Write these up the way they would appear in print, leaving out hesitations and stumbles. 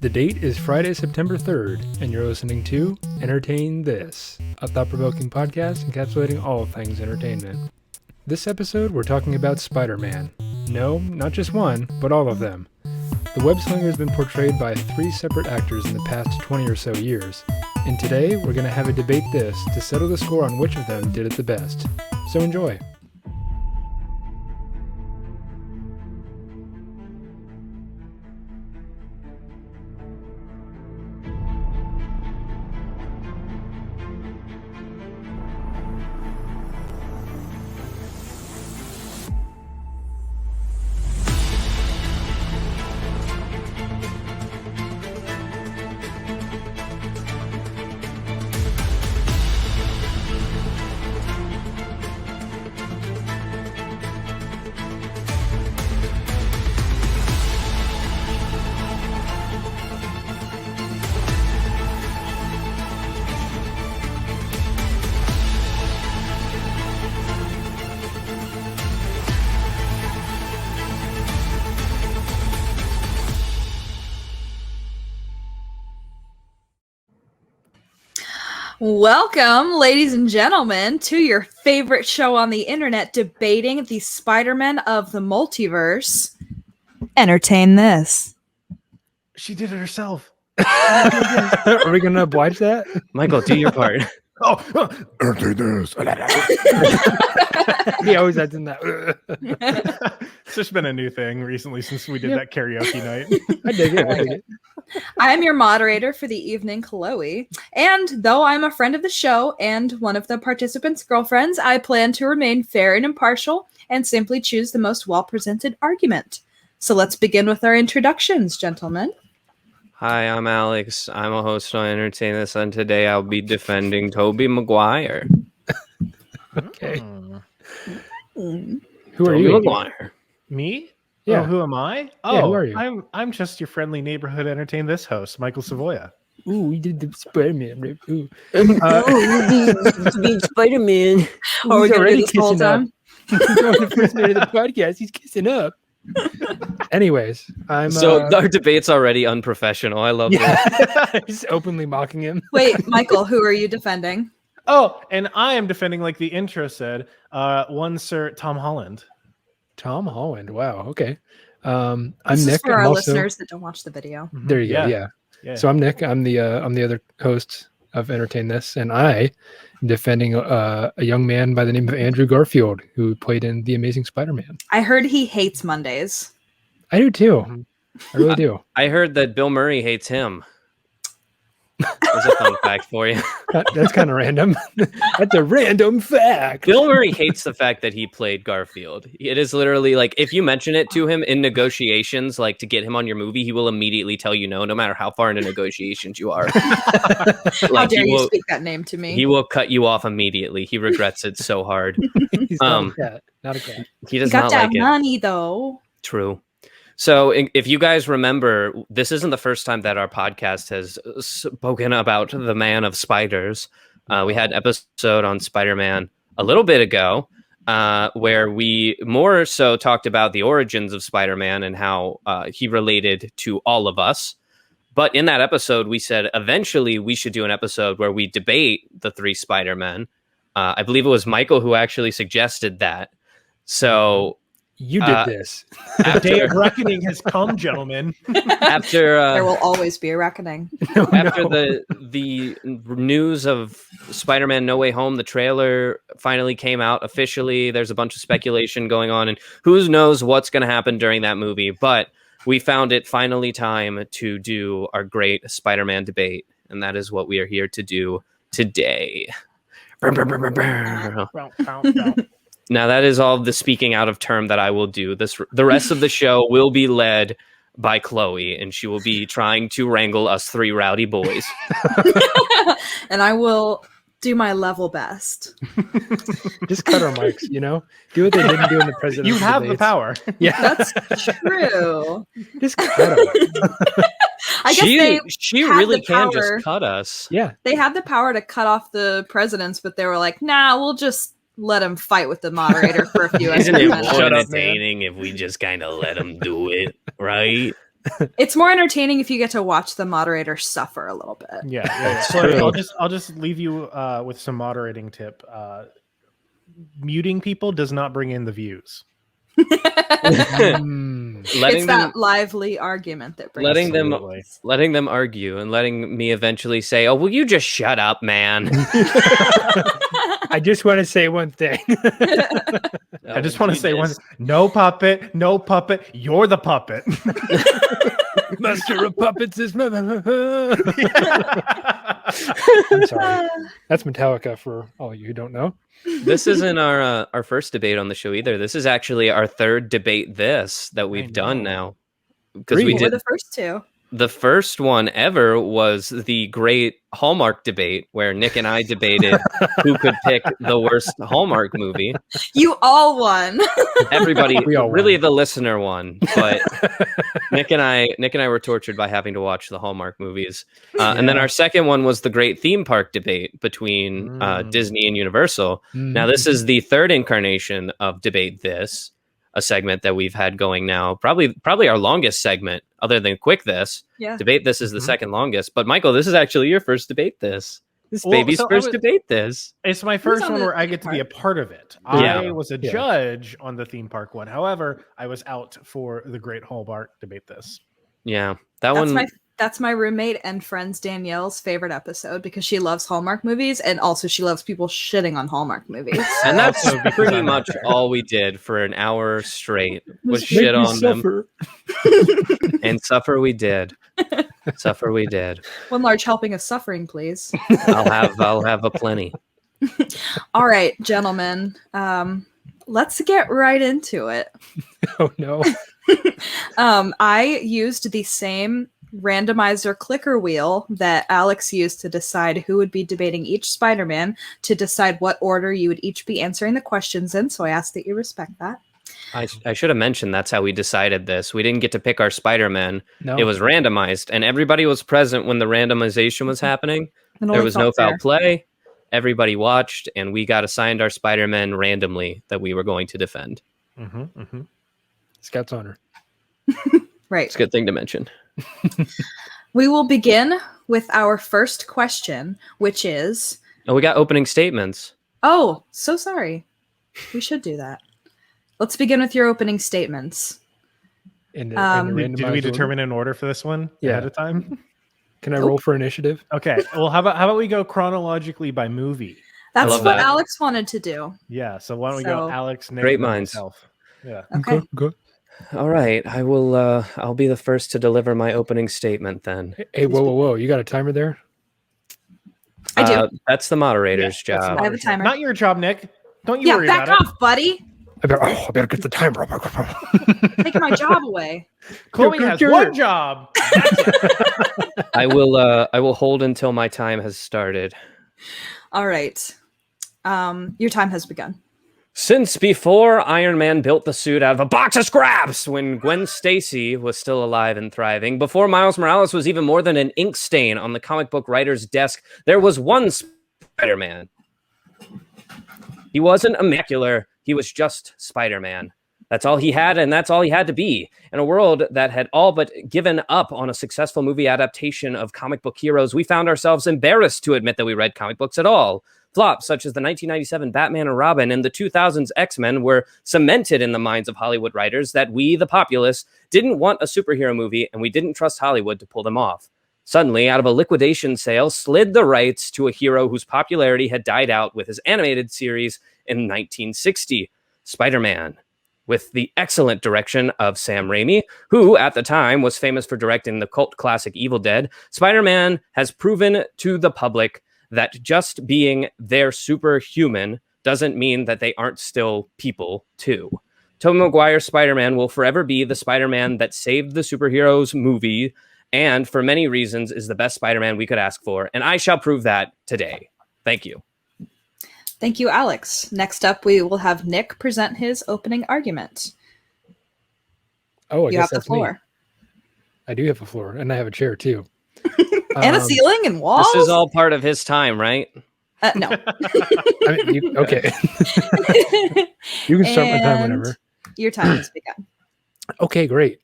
The date is Friday, September 3rd, and you're listening to Entertain This, a thought-provoking podcast encapsulating all things entertainment. This episode, we're talking about Spider-Man. No, not just one, but all of them. The web-slinger has been portrayed by 3 separate actors in the past 20 or so years, and today we're going to have a debate this to settle the score on which of them did it the best. So enjoy. Welcome, ladies and gentlemen, to your favorite show on the internet, debating the Spider-Man of the multiverse. Entertain This. She did it herself. Are we going to oblige that? Michael, do your part. Entertain This. He always adds in that. It's just been a new thing recently since we did that karaoke night. I dig it. I am your moderator for the evening, Chloe, and though I'm a friend of the show and one of the participants' girlfriends, I plan to remain fair and impartial and simply choose the most well-presented argument. So let's begin with our introductions, gentlemen. Hi, I'm Alex. I'm a host on Entertain This, and today I'll be defending Tobey Maguire. Okay. Mm. Who are Tobey you? Maguire. Me? Yeah. Oh, who am I? Yeah, who are you? I'm just your friendly neighborhood Entertain This host, Michael Savoya. Ooh, we did the Spider-Man. Ooh. Being Spider-Man. Are we He's going to already do this the whole kissing up. time? On the first minute of the podcast, he's kissing up. Anyways, I'm So our debate's already unprofessional. I love that. he's openly mocking him. Wait, Michael, who are you defending? Oh, and I am defending, like the intro said, one Sir Tom Holland. Tom Holland. Wow. Okay. I'm This is Nick. for I'm our also, listeners that don't watch the video. there you go. Yeah. So I'm Nick. I'm the other host of Entertain This, and I am defending a young man by the name of Andrew Garfield, who played in The Amazing Spider-Man. I heard he hates Mondays. I do too. I really do. I heard that Bill Murray hates him. That's a fun fact for you. That's kind of random. That's a random fact. Bill Murray hates the fact that he played Garfield. It is literally like, if you mention it to him in negotiations, like to get him on your movie, he will immediately tell you no matter how far into negotiations you are. How dare you speak that name to me? He will cut you off immediately. He regrets it so hard. He's not a cat. Not a cat. He does He got not that like it. money, though. True. So if you guys remember, this isn't the first time that our podcast has spoken about the man of spiders. We had an episode on Spider-Man a little bit ago where we more so talked about the origins of Spider-Man and how he related to all of us. But in that episode, we said eventually we should do an episode where we debate the 3 Spider-Men. I believe it was Michael who actually suggested that. So You did this. The day of reckoning has come, gentlemen. after There will always be a reckoning. after the news of Spider-Man No Way Home, the trailer finally came out officially. There's a bunch of speculation going on, and who knows what's going to happen during that movie. But we found it finally time to do our great Spider-Man debate, and that is what we are here to do today. Now, that is all the speaking out of term that I will do. The rest of the show will be led by Chloe, and she will be trying to wrangle us 3 rowdy boys. And I will do my level best. Just cut our mics, Do what they didn't do in the presidential You have debates. the power. Yeah. That's true. Just cut them. I guess she had really the can power. just cut us. Yeah. they had the power to cut off the presidents, but they were like, nah, we'll just let him fight with the moderator for a few Isn't extra it minutes. more Shut up, entertaining if we just kind of let him do it, right? It's more entertaining if you get to watch the moderator suffer a little bit. Yeah. true. So I'll just leave you with some moderating tip. Muting people does not bring in the views. It's that lively argument that brings letting them argue and letting me eventually say, "Oh, will you just shut up, man?" I just want to say one thing. I just want to say one. No puppet. You're the puppet. Master of puppets is. I'm sorry. That's Metallica for all you who don't know. This isn't our first debate on the show either. This is actually our third debate that we've done now. Because we did the first two. The first one ever was the great Hallmark debate where Nick and I debated who could pick the worst Hallmark movie. You all won. Everybody, really the listener won, but Nick and I were tortured by having to watch the Hallmark movies. And then our second one was the great theme park debate between Disney and Universal. Now this is the third incarnation of Debate This, a segment that we've had going now, probably our longest segment other than Quick This. Yeah. Debate This is the second longest, but Michael, this is actually your first Debate This. Baby's first Debate This. It's my first one where I get to be a part of it. I was a judge on the theme park one. However, I was out for the great Hallmark Debate This. Yeah, that's my roommate and friend's Danielle's favorite episode because she loves Hallmark movies and also she loves people shitting on Hallmark movies. And that's pretty much all we did for an hour straight was shit on them. And suffer we did. Suffer we did. One large helping of suffering, please. I'll have a plenty. All right, gentlemen. Let's get right into it. Oh no. I used the same randomizer clicker wheel that Alex used to decide who would be debating each Spider-Man to decide what order you would each be answering the questions in. So I ask that you respect that. I should have mentioned that's how we decided this. We didn't get to pick our Spider-Man. No. It was randomized, and everybody was present when the randomization was happening. There was no foul play. Everybody watched, and we got assigned our Spider-Man randomly that we were going to defend. Scout's honor. Right. It's a good thing to mention. We will begin with our first question, which is... Oh, we got opening statements. Oh, so sorry. We should do that. Let's begin with your opening statements. Did we determine an order for this one ahead of time? Can I roll for initiative? Okay. Well, how about we go chronologically by movie? That's what Alex wanted to do. Yeah. So why don't we go Alex, Nick, great minds. Myself. Yeah. Okay. Good. All right. I will. I'll be the first to deliver my opening statement then. Hey, whoa! You got a timer there? I do. That's the moderator's job. I have a timer. Not your job, Nick. Don't you worry about it. Back off, buddy. I better get the timer. Taking my job away. Chloe has one job. I will hold until my time has started. All right. Your time has begun. Since before Iron Man built the suit out of a box of scraps, when Gwen Stacy was still alive and thriving, before Miles Morales was even more than an ink stain on the comic book writer's desk, there was one Spider-Man. He wasn't immaculate. He was just Spider-Man. That's all he had, and that's all he had to be. In a world that had all but given up on a successful movie adaptation of comic book heroes, we found ourselves embarrassed to admit that we read comic books at all. Flops such as the 1997 Batman and Robin and the 2000s X-Men were cemented in the minds of Hollywood writers that we, the populace, didn't want a superhero movie, and we didn't trust Hollywood to pull them off. Suddenly, out of a liquidation sale, slid the rights to a hero whose popularity had died out with his animated series in 1960, Spider-Man. With the excellent direction of Sam Raimi, who at the time was famous for directing the cult classic Evil Dead, Spider-Man has proven to the public that just being their superhuman doesn't mean that they aren't still people too. Tobey Maguire's Spider-Man will forever be the Spider-Man that saved the superheroes movie, and for many reasons is the best Spider-Man we could ask for, and I shall prove that today. Thank you. Thank you, Alex. Next up, we will have Nick present his opening argument. Oh, I guess you have that's the floor. Me. I do have a floor, and I have a chair too. And a ceiling and walls. This is all part of his time, right? No. I mean, okay. You can start my time whenever. Your time has begun. Okay, great.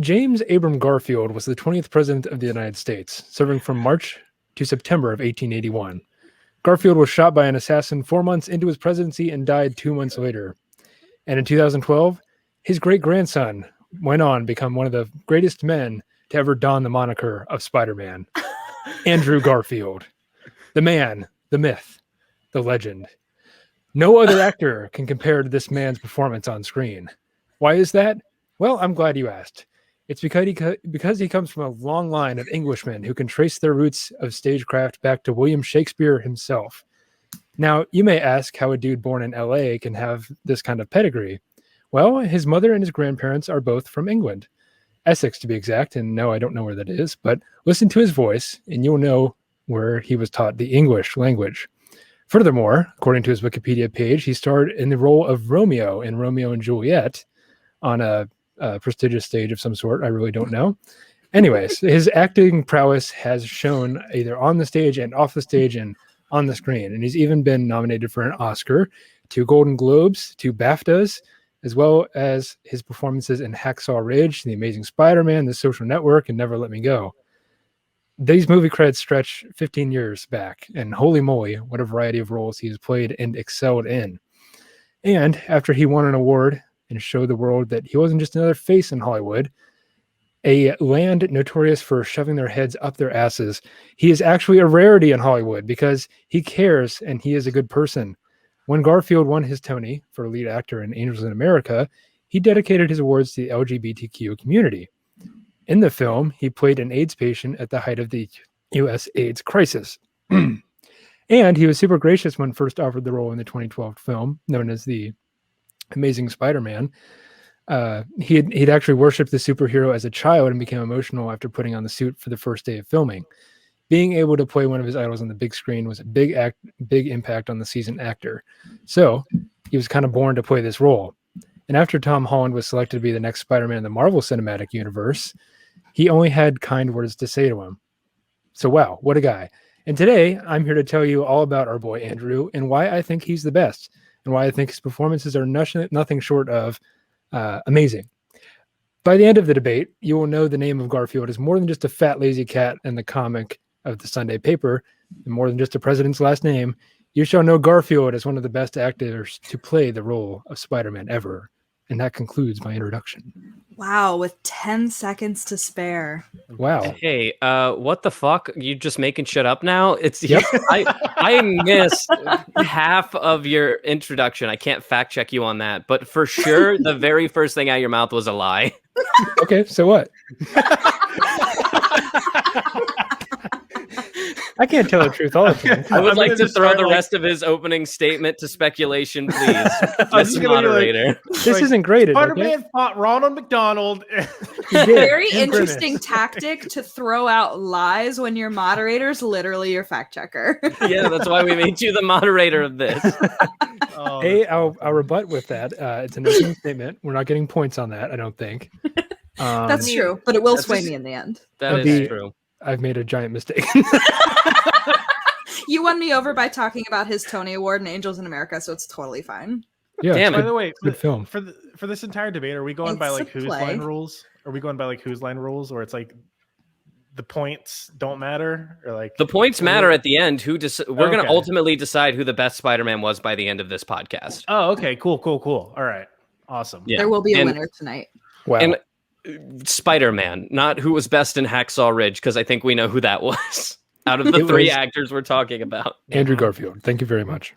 James Abram Garfield was the 20th president of the United States, serving from March to September of 1881. Garfield was shot by an assassin 4 months into his presidency and died 2 months later. And in 2012, his great-grandson went on to become one of the greatest men to ever don the moniker of Spider-Man. Andrew Garfield. The man, the myth, the legend. No other actor can compare to this man's performance on screen. Why is that? Well, I'm glad you asked. It's because he comes from a long line of Englishmen who can trace their roots of stagecraft back to William Shakespeare himself. Now, you may ask how a dude born in LA can have this kind of pedigree. Well, his mother and his grandparents are both from England. Essex, to be exact, and no, I don't know where that is, but listen to his voice, and you'll know where he was taught the English language. Furthermore, according to his Wikipedia page, he starred in the role of Romeo in Romeo and Juliet on a prestigious stage of some sort. I really don't know. Anyways, his acting prowess has shown either on the stage and off the stage and on the screen, and he's even been nominated for an Oscar, 2 Golden Globes, 2 BAFTAs, as well as his performances in Hacksaw Ridge, The Amazing Spider-Man, The Social Network, and Never Let Me Go. These movie credits stretch 15 years back, and holy moly, what a variety of roles he has played and excelled in. And after he won an award and showed the world that he wasn't just another face in Hollywood, a land notorious for shoving their heads up their asses, he is actually a rarity in Hollywood because he cares and he is a good person. When Garfield won his Tony for lead actor in Angels in America, he dedicated his awards to the LGBTQ community. In the film, he played an AIDS patient at the height of the U.S. AIDS crisis. And he was super gracious when first offered the role in the 2012 film, known as The Amazing Spider-Man. He'd actually worshipped the superhero as a child and became emotional after putting on the suit for the first day of filming. Being able to play one of his idols on the big screen was a big impact on the seasoned actor. So he was kind of born to play this role. And after Tom Holland was selected to be the next Spider-Man in the Marvel Cinematic Universe, he only had kind words to say to him. So wow, what a guy. And today, I'm here to tell you all about our boy Andrew and why I think he's the best and why I think his performances are nothing short of amazing. By the end of the debate, you will know the name of Garfield is more than just a fat, lazy cat in the comic of the Sunday paper, and more than just a president's last name. You shall know Garfield as one of the best actors to play the role of Spider-Man ever. And that concludes my introduction. Wow, with 10 seconds to spare. Wow. Hey, what the fuck? You just making shit up now? It's yep. I missed half of your introduction. I can't fact check you on that, but for sure, the very first thing out of your mouth was a lie. Okay, so what? I can't tell the truth all the time. I would like to throw the rest of his opening statement to speculation, please, Mr. Moderator. This isn't graded. Spider-Man fought Ronald McDonald. Very interesting tactic to throw out lies when your moderator's literally your fact checker. Yeah, that's why we made you the moderator of this. Hey, I'll rebut with that. It's an opening statement. We're not getting points on that, I don't think. That's true, but it will sway me in the end. That is true. I've made a giant mistake. You won me over by talking about his Tony Award and Angels in America, so it's totally fine. Yeah, damn it. By the way, good film. For this entire debate, are we going by like whose line rules? Are we going by like whose line rules, or it's like the points don't matter, or like the points matter at the end? We're going to ultimately decide who the best Spider-Man was by the end of this podcast. Oh, okay, cool. All right, awesome. Yeah. There will be a winner tonight. Wow. And Spider-Man, not who was best in Hacksaw Ridge, because I think we know who that was out of the three actors we're talking about. Andrew Garfield. Thank you very much.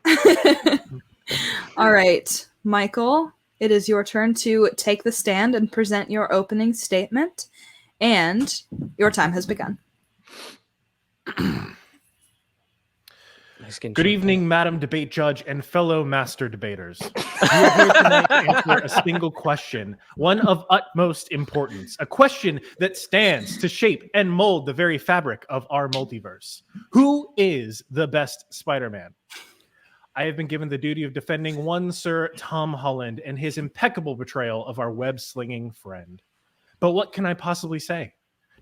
All right, Michael, it is your turn to take the stand and present your opening statement, and your time has begun. Good evening, Madam Debate Judge and fellow master debaters. We are here tonight to answer a single question, one of utmost importance, a question that stands to shape and mold the very fabric of our multiverse. Who is the best Spider-Man? I have been given the duty of defending one Sir Tom Holland and his impeccable portrayal of our web-slinging friend. But what can I possibly say?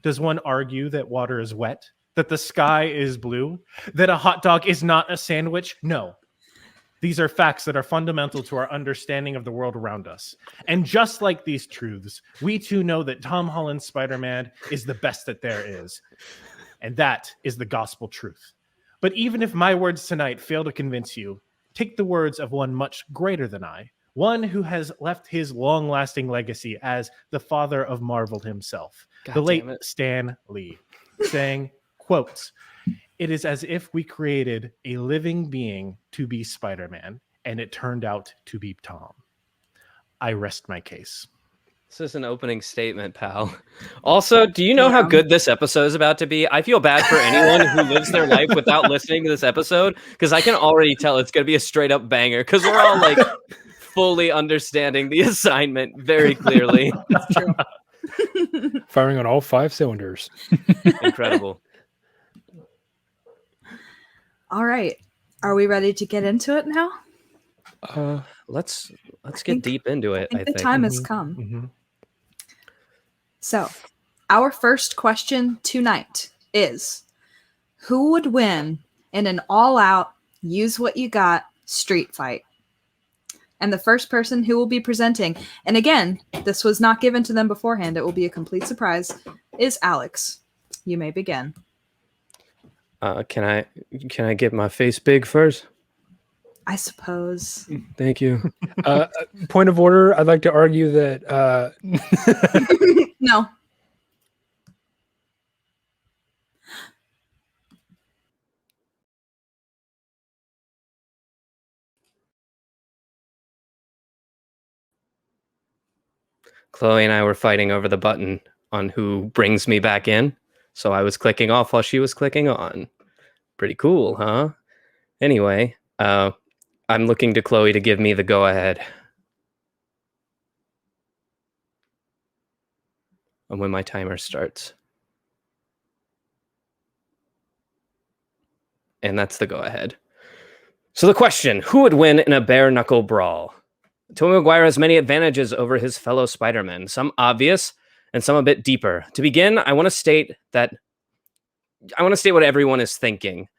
Does one argue that water is wet? That the sky is blue? That a hot dog is not a sandwich? No. These are facts that are fundamental to our understanding of the world around us. And just like these truths, we too know that Tom Holland's Spider-Man is the best that there is. And that is the gospel truth. But even if my words tonight fail to convince you, take the words of one much greater than I, one who has left his long-lasting legacy as the father of Marvel himself, the late Stan Lee, saying, quote, "It is as if we created a living being to be Spider-Man, and it turned out to be Tom." I rest my case. This is an opening statement, pal. Also, do you know how good this episode is about to be? I feel bad for anyone who lives their life without listening to this episode, because I can already tell it's going to be a straight up banger, because we're all like fully understanding the assignment very clearly. That's true. Firing on all 5 cylinders. Incredible. All right. Are we ready to get into it now? Let's get deep into it. I think the time has come. Mm-hmm. So, our first question tonight is, who would win in an all-out, use-what-you-got street fight? And the first person who will be presenting, and again, this was not given to them beforehand, it will be a complete surprise, is Alex. You may begin. Can I get my face big first? I suppose. Thank you. Point of order, I'd like to argue that... No. Chloe and I were fighting over the button on who brings me back in. So I was clicking off while she was clicking on. Pretty cool, huh? Anyway, I'm looking to Chloe to give me the go-ahead. And when my timer starts. And that's the go-ahead. So the question, who would win in a bare-knuckle brawl? Tobey Maguire has many advantages over his fellow Spider-Men, some obvious and some a bit deeper. To begin, I want to state what everyone is thinking.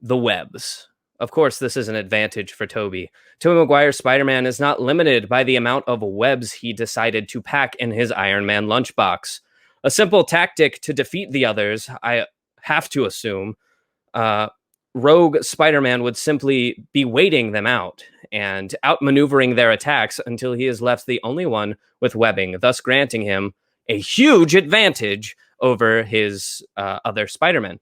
The webs. Of course, this is an advantage for Tobey. Tobey Maguire's Spider-Man is not limited by the amount of webs he decided to pack in his Iron Man lunchbox. A simple tactic to defeat the others, I have to assume, Rogue Spider-Man would simply be waiting them out and outmaneuvering their attacks until he is left the only one with webbing, thus granting him a huge advantage over his other Spider-Men.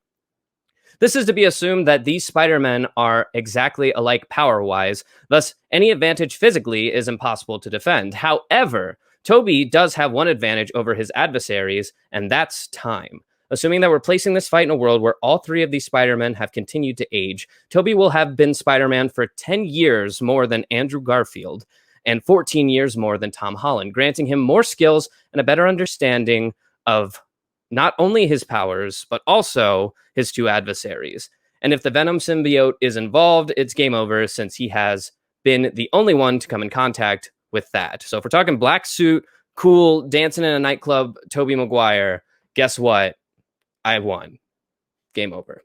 This is to be assumed that these Spider-Men are exactly alike power-wise, thus any advantage physically is impossible to defend. However, Tobey does have one advantage over his adversaries, and that's time. Assuming that we're placing this fight in a world where all 3 of these Spider-Men have continued to age, Tobey will have been Spider-Man for 10 years more than Andrew Garfield and 14 years more than Tom Holland, granting him more skills and a better understanding of not only his powers, but also his 2 adversaries. And if the Venom symbiote is involved, it's game over since he has been the only one to come in contact with that. So if we're talking black suit, cool, dancing in a nightclub, Tobey Maguire, guess what? I won. Game over.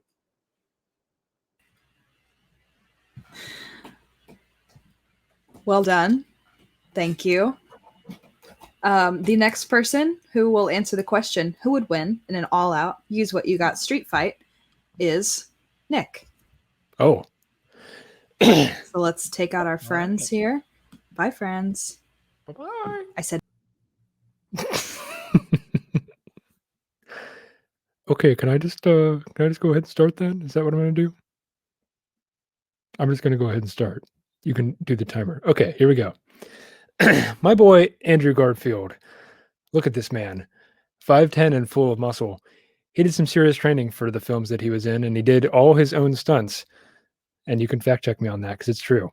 Well done. Thank you. The next person who will answer the question, who would win in an all-out, use-what-you-got street fight, is Nick. Oh. So let's take out our friends here. Bye, friends. Bye-bye. I said... Okay, can I just go ahead and start then? Is that what I'm going to do? I'm just going to go ahead and start. You can do the timer. Okay, here we go. My boy, Andrew Garfield. Look at this man. 5'10" and full of muscle. He did some serious training for the films that he was in, and he did all his own stunts. And you can fact check me on that because it's true.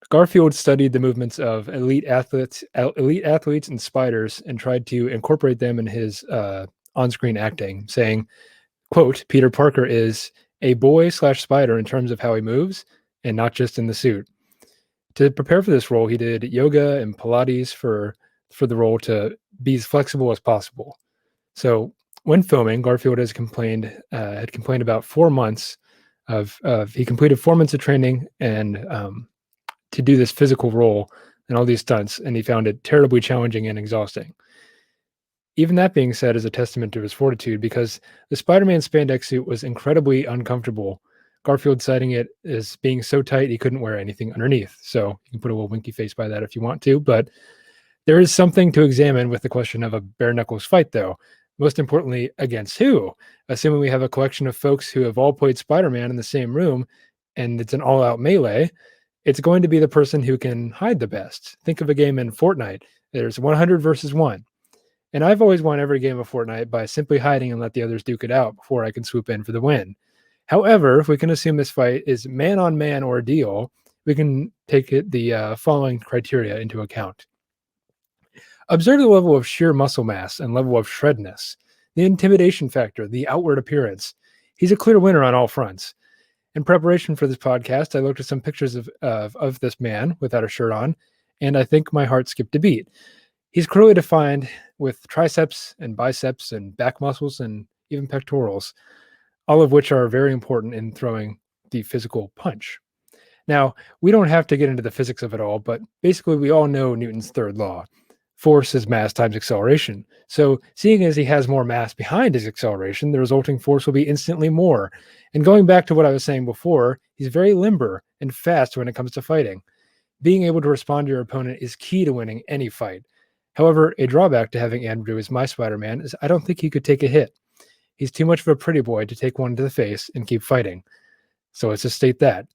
Garfield studied the movements of elite athletes and spiders and tried to incorporate them in his on-screen acting, saying, quote, Peter Parker is a boy/spider in terms of how he moves and not just in the suit. To prepare for this role, he did yoga and Pilates for the role to be as flexible as possible. So when filming, Garfield had complained about 4 months he completed 4 months of training and to do this physical role and all these stunts, and he found it terribly challenging and exhausting. Even that being said is a testament to his fortitude, because the Spider-Man spandex suit was incredibly uncomfortable. Garfield citing it as being so tight he couldn't wear anything underneath. So you can put a little winky face by that if you want to, but there is something to examine with the question of a bare knuckles fight, though. Most importantly, against who? Assuming we have a collection of folks who have all played Spider-Man in the same room and it's an all-out melee, it's going to be the person who can hide the best. Think of a game in Fortnite. There's 100 versus 1. And I've always won every game of Fortnite by simply hiding and let the others duke it out before I can swoop in for the win. However, if we can assume this fight is man-on-man ordeal, we can take the following criteria into account. Observe the level of sheer muscle mass and level of shredness, the intimidation factor, the outward appearance. He's a clear winner on all fronts. In preparation for this podcast, I looked at some pictures of this man without a shirt on, and I think my heart skipped a beat. He's clearly defined with triceps and biceps and back muscles and even pectorals, all of which are very important in throwing the physical punch. Now, we don't have to get into the physics of it all, but basically we all know Newton's third law. Force is mass times acceleration. So seeing as he has more mass behind his acceleration, the resulting force will be instantly more. And going back to what I was saying before, he's very limber and fast when it comes to fighting. Being able to respond to your opponent is key to winning any fight. However, a drawback to having Andrew as my Spider-Man is I don't think he could take a hit. He's too much of a pretty boy to take one to the face and keep fighting. So let's just state that.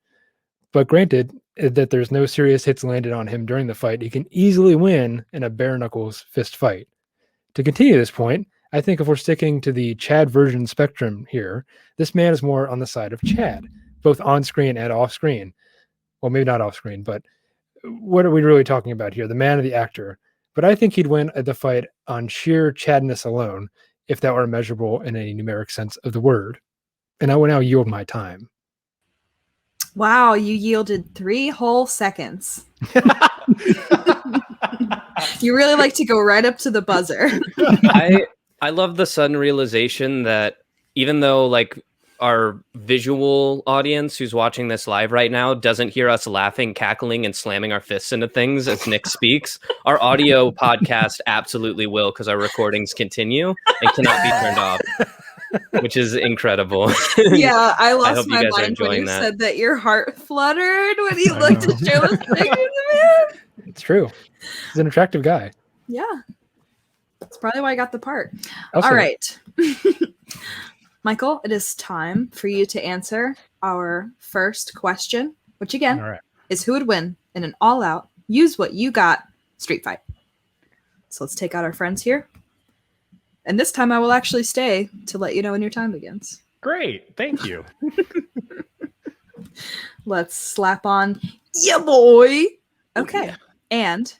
But granted that there's no serious hits landed on him during the fight, he can easily win in a bare knuckles fist fight. To continue this point, I think if we're sticking to the Chad version spectrum here, this man is more on the side of Chad, both on screen and off screen. Well, maybe not off screen, but what are we really talking about here? The man or the actor? But I think he'd win the fight on sheer Chadness alone, if that were measurable in a numeric sense of the word. And I will now yield my time. Wow, you yielded 3 whole seconds. You really like to go right up to the buzzer. I love the sudden realization that even though like our visual audience who's watching this live right now doesn't hear us laughing, cackling, and slamming our fists into things as Nick speaks, our audio podcast absolutely will, because our recordings continue and cannot be turned off, which is incredible. Yeah, I lost hope you my guys are mind when enjoying you that. said that your heart fluttered when he looked at Joe was bigger than him. It's true. He's an attractive guy. Yeah. That's probably why I got the part. I'll All say right. Michael, it is time for you to answer our first question, which again All right. is who would win in an all-out, use what you got street fight. So let's take out our friends here. And this time I will actually stay to let you know when your time begins. Great. Thank you. Let's slap on, yeah, boy. Okay. Yeah. And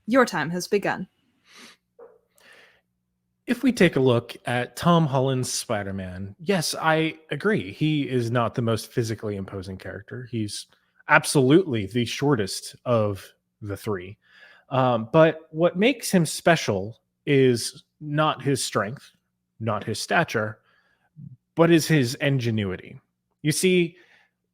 your time has begun. If we take a look at Tom Holland's Spider-Man, yes, I agree. He is not the most physically imposing character. He's absolutely the shortest of the three. But what makes him special is not his strength, not his stature, but is his ingenuity. You see,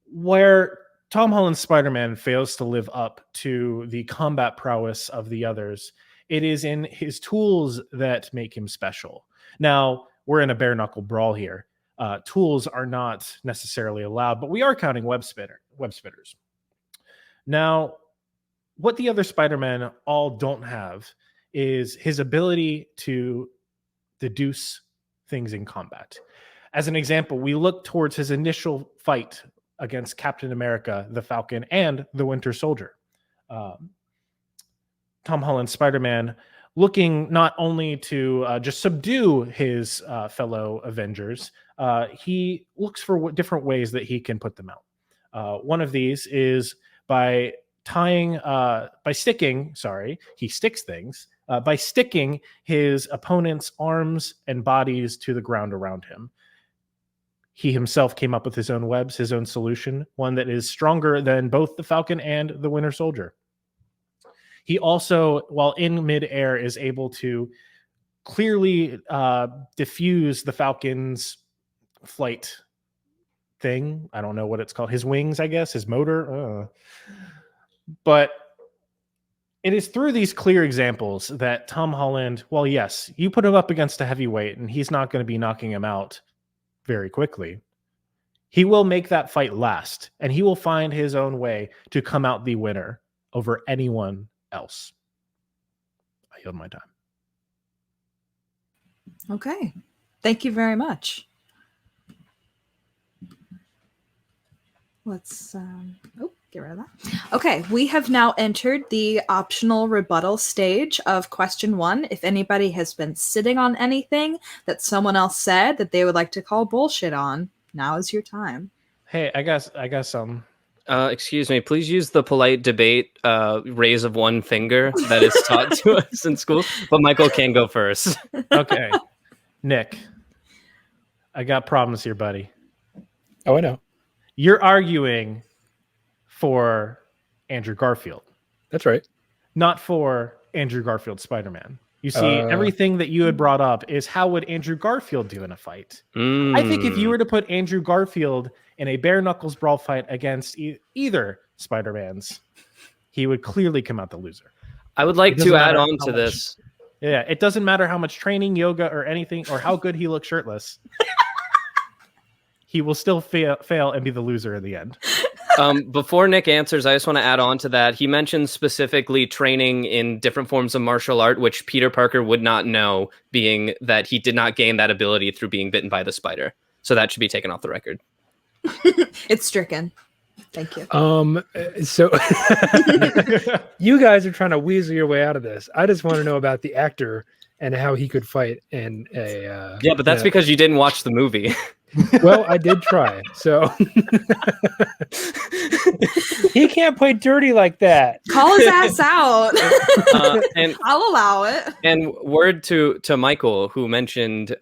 where Tom Holland's Spider-Man fails to live up to the combat prowess of the others, it is in his tools that make him special. Now, we're in a bare knuckle brawl here. Tools are not necessarily allowed, but we are counting web spitters. Now, what the other Spider-Men all don't have is his ability to deduce things in combat. As an example, we look towards his initial fight against Captain America, the Falcon, and the Winter Soldier. Tom Holland's Spider-Man looking not only to just subdue his fellow Avengers, he looks for different ways that he can put them out. One of these is by sticking things by sticking his opponent's arms and bodies to the ground around him. He himself came up with his own webs, his own solution, one that is stronger than both the Falcon and the Winter Soldier. He also, while in midair, is able to clearly diffuse the Falcon's flight thing. I don't know what it's called. His wings, I guess, his motor. But it is through these clear examples that Tom Holland, well, yes, you put him up against a heavyweight and he's not going to be knocking him out very quickly. He will make that fight last, and he will find his own way to come out the winner over anyone else. I yield my time. Okay. Thank you very much. Let's get rid of that. Okay, we have now entered the optional rebuttal stage of question 1. If anybody has been sitting on anything that someone else said that they would like to call bullshit on, now is your time. Hey, I guess some. Excuse me, please use the polite debate raise of one finger that is taught to us in school. But Michael can go first. Okay. Nick, I got problems here, buddy. Oh, I know. You're arguing for Andrew Garfield. That's right. Not for Andrew Garfield Spider-Man. You see, everything that you had brought up is how would Andrew Garfield do in a fight? I think if you were to put Andrew Garfield in a bare knuckles brawl fight against either Spider-Mans, he would clearly come out the loser. I would like to add on to this. Yeah, it doesn't matter how much training, yoga, or anything, or how good he looks shirtless. He will still fail and be the loser in the end. Before Nick answers, I just want to add on to that. He mentioned specifically training in different forms of martial art, which Peter Parker would not know, being that he did not gain that ability through being bitten by the spider. So that should be taken off the record. It's stricken. Thank you. So you guys are trying to weasel your way out of this. I just want to know about the actor and how he could fight in a. Yeah, but that's because you didn't watch the movie. Well, I did try. So he can't play dirty like that. Call his ass out. And I'll allow it. And word to Michael, who mentioned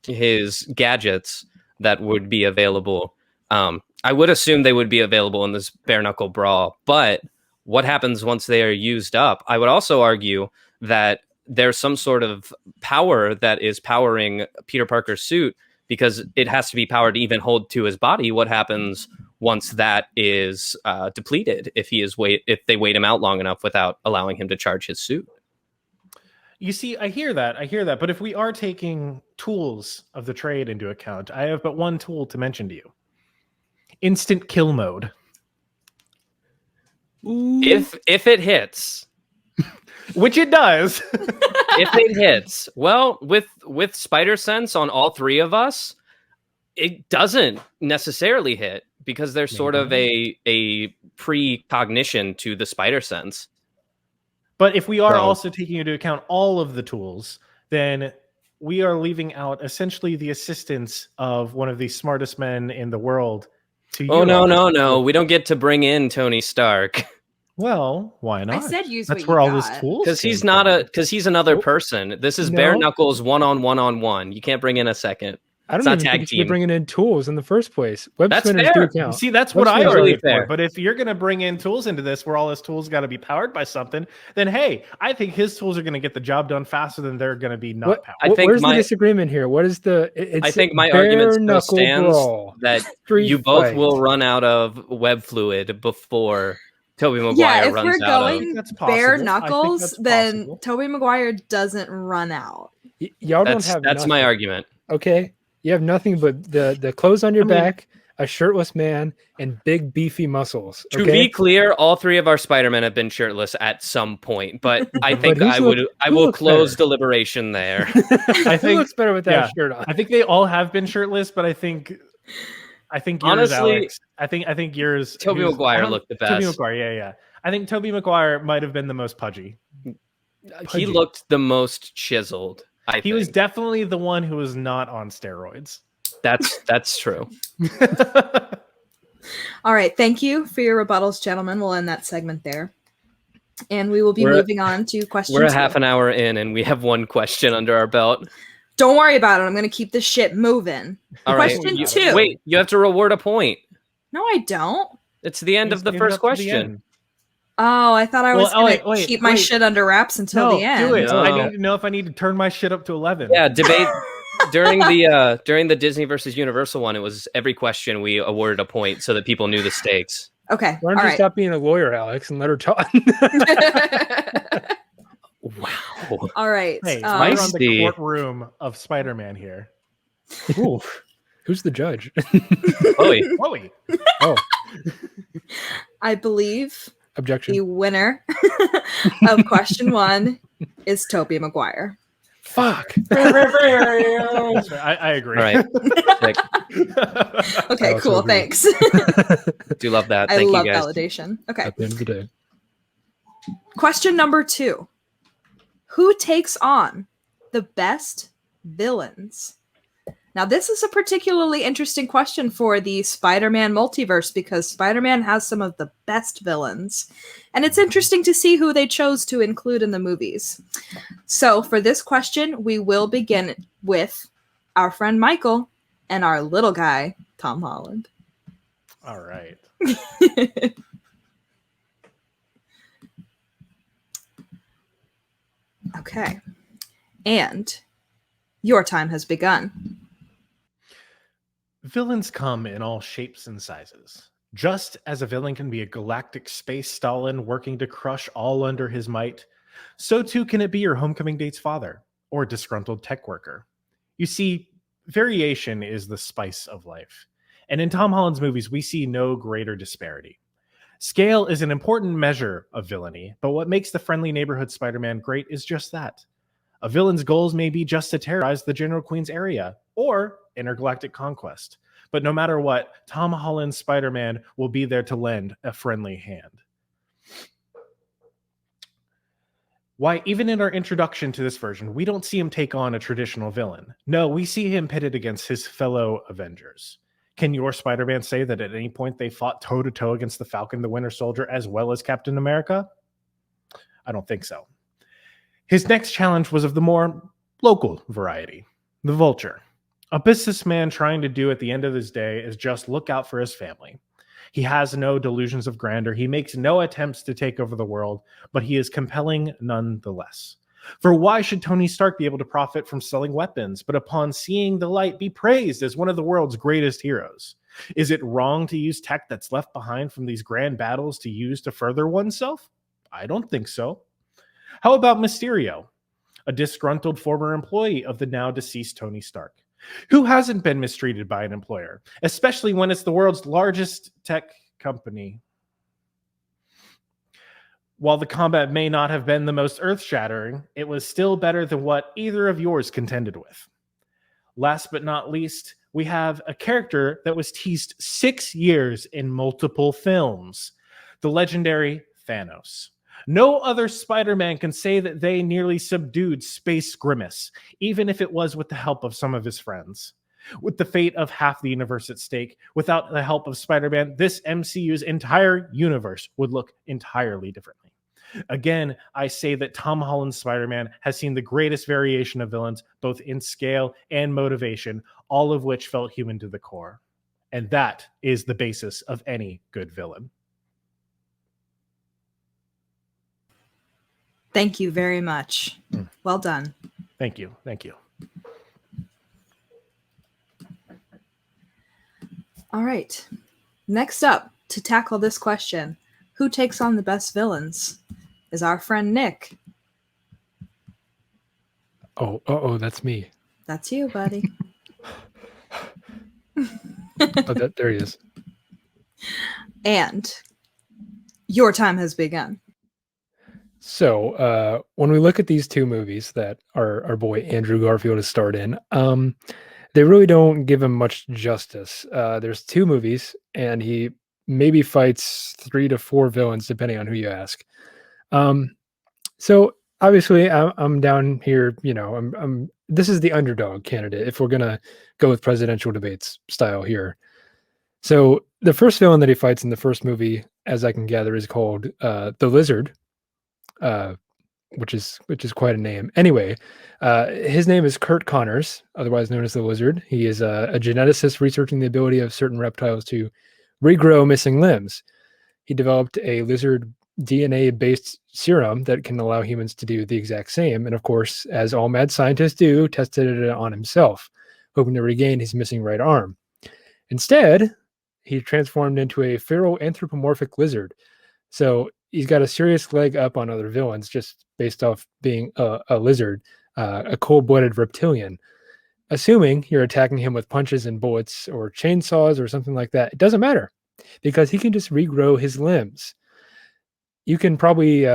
his gadgets that would be available. I would assume they would be available in this bare knuckle brawl, but what happens once they are used up? I would also argue that there's some sort of power that is powering Peter Parker's suit, because it has to be powered to even hold to his body. What happens once that is depleted if they wait him out long enough without allowing him to charge his suit? You see, I hear that. But if we are taking tools of the trade into account, I have but one tool to mention to you. Instant kill mode. If it hits. Which it does. If it hits, well, with spider sense on all three of us, it doesn't necessarily hit because there's sort of a precognition to the spider sense. But if we are also taking into account all of the tools, then we are leaving out essentially the assistance of one of the smartest men in the world. No. We don't get to bring in Tony Stark. Well, why not? I said use That's what where you all got. his tools. Because he's another person. This is bare knuckles one-on-one. You can't bring in a second. I don't even think you should be bringing in tools in the first place. Web That's spinners fair. do count. See, that's what I argued for. But if you're going to bring in tools into this where all his tools got to be powered by something, then hey, I think his tools are going to get the job done faster than they're going to be not powered. Where's the disagreement here? What is the? I think my argument still stands that you both will run out of web fluid before Tobey Maguire runs out of. Yeah, if we're going bare knuckles, then Tobey Maguire doesn't run out. Y'all don't have. That's my argument. Okay. You have nothing but the clothes on your back, a shirtless man, and big beefy muscles. Okay? To be clear, all three of our Spider-Men have been shirtless at some point, but I think I will close deliberation there. I think looks better with that shirt on. I think they all have been shirtless, but I think yours, honestly, Alex. I think yours. Tobey Maguire looked the best. Tobey Maguire, yeah. I think Tobey Maguire might have been the most pudgy. He looked the most chiseled. He was definitely the one who was not on steroids. That's true. All right. Thank you for your rebuttals, gentlemen. We'll end that segment there. And we will be moving on to question 2. We're a half an hour in and we have one question under our belt. Don't worry about it. I'm going to keep this shit moving. All question right. 2. Wait, you have to reward a point. No, I don't. It's the end of the first question. Oh, I thought I was going to keep my shit under wraps until the end. Do it. No. I need to know if I need to turn my shit up to 11. Yeah, debate during the Disney versus Universal one. It was every question we awarded a point so that people knew the stakes. Okay. Why All don't you right. stop being a lawyer, Alex, and let her talk? Wow. All right. Hey, we're on the Feisty. courtroom of Spider-Man here. Ooh, who's the judge? Chloe. Chloe. Oh, I believe objection. the winner of question 1 is Tobey Maguire. Fuck. I agree. All right. Sick. Okay, also cool. agree. Thanks. Do love that. I Thank love you guys. validation. Okay. At the end of the day. Question number 2. Who takes on the best villains? Now, this is a particularly interesting question for the Spider-Man multiverse because Spider-Man has some of the best villains. And it's interesting to see who they chose to include in the movies. So for this question, we will begin with our friend Michael and our little guy, Tom Holland. All right. Okay. And your time has begun. Villains come in all shapes and sizes. Just as a villain can be a galactic space Stalin working to crush all under his might, so too can it be your homecoming date's father or a disgruntled tech worker. You see, variation is the spice of life. And in Tom Holland's movies, we see no greater disparity. Scale is an important measure of villainy, but what makes the friendly neighborhood Spider-Man great is just that. A villain's goals may be just to terrorize the General Queen's area or intergalactic conquest. But no matter what, Tom Holland's Spider-Man will be there to lend a friendly hand. Why, even in our introduction to this version, we don't see him take on a traditional villain. No, we see him pitted against his fellow Avengers. Can your Spider-Man say that at any point they fought toe-to-toe against the Falcon, the Winter Soldier, as well as Captain America? I don't think so. His next challenge was of the more local variety, the Vulture. A businessman trying to do at the end of his day is just look out for his family. He has no delusions of grandeur. He makes no attempts to take over the world, but he is compelling nonetheless. For why should Tony Stark be able to profit from selling weapons, but upon seeing the light be praised as one of the world's greatest heroes? Is it wrong to use tech that's left behind from these grand battles to use to further oneself? I don't think so. How about Mysterio, a disgruntled former employee of the now deceased Tony Stark? Who hasn't been mistreated by an employer, especially when it's the world's largest tech company? While the combat may not have been the most earth-shattering, it was still better than what either of yours contended with. Last but not least, we have a character that was teased 6 years in multiple films, the legendary Thanos. No other Spider-Man can say that they nearly subdued Space Grimace, even if it was with the help of some of his friends. With the fate of half the universe at stake, without the help of Spider-Man, this MCU's entire universe would look entirely differently. Again, I say that Tom Holland's Spider-Man has seen the greatest variation of villains, both in scale and motivation, all of which felt human to the core. And that is the basis of any good villain. Thank you very much. Well done. Thank you. Thank you. All right. Next up, to tackle this question, who takes on the best villains, is our friend Nick. Oh, that's me. That's you, buddy. There he is. And your time has begun. So when we look at these two movies that our boy Andrew Garfield has starred in, they really don't give him much justice. There's two movies, and he maybe fights 3 to 4 villains, depending on who you ask. So obviously, I'm down here. You know, this is the underdog candidate if we're gonna go with presidential debates style here. So the first villain that he fights in the first movie, as I can gather, is called the Lizard. Which is quite a name. Anyway, his name is Kurt Connors, otherwise known as the Lizard. He is a geneticist researching the ability of certain reptiles to regrow missing limbs. He developed a lizard DNA-based serum that can allow humans to do the exact same. And of course, as all mad scientists do, tested it on himself, hoping to regain his missing right arm. Instead, he transformed into a feral anthropomorphic lizard. So he's got a serious leg up on other villains just based off being a lizard, a cold-blooded reptilian. Assuming you're attacking him with punches and bullets or chainsaws or something like that, it doesn't matter because he can just regrow his limbs. You can probably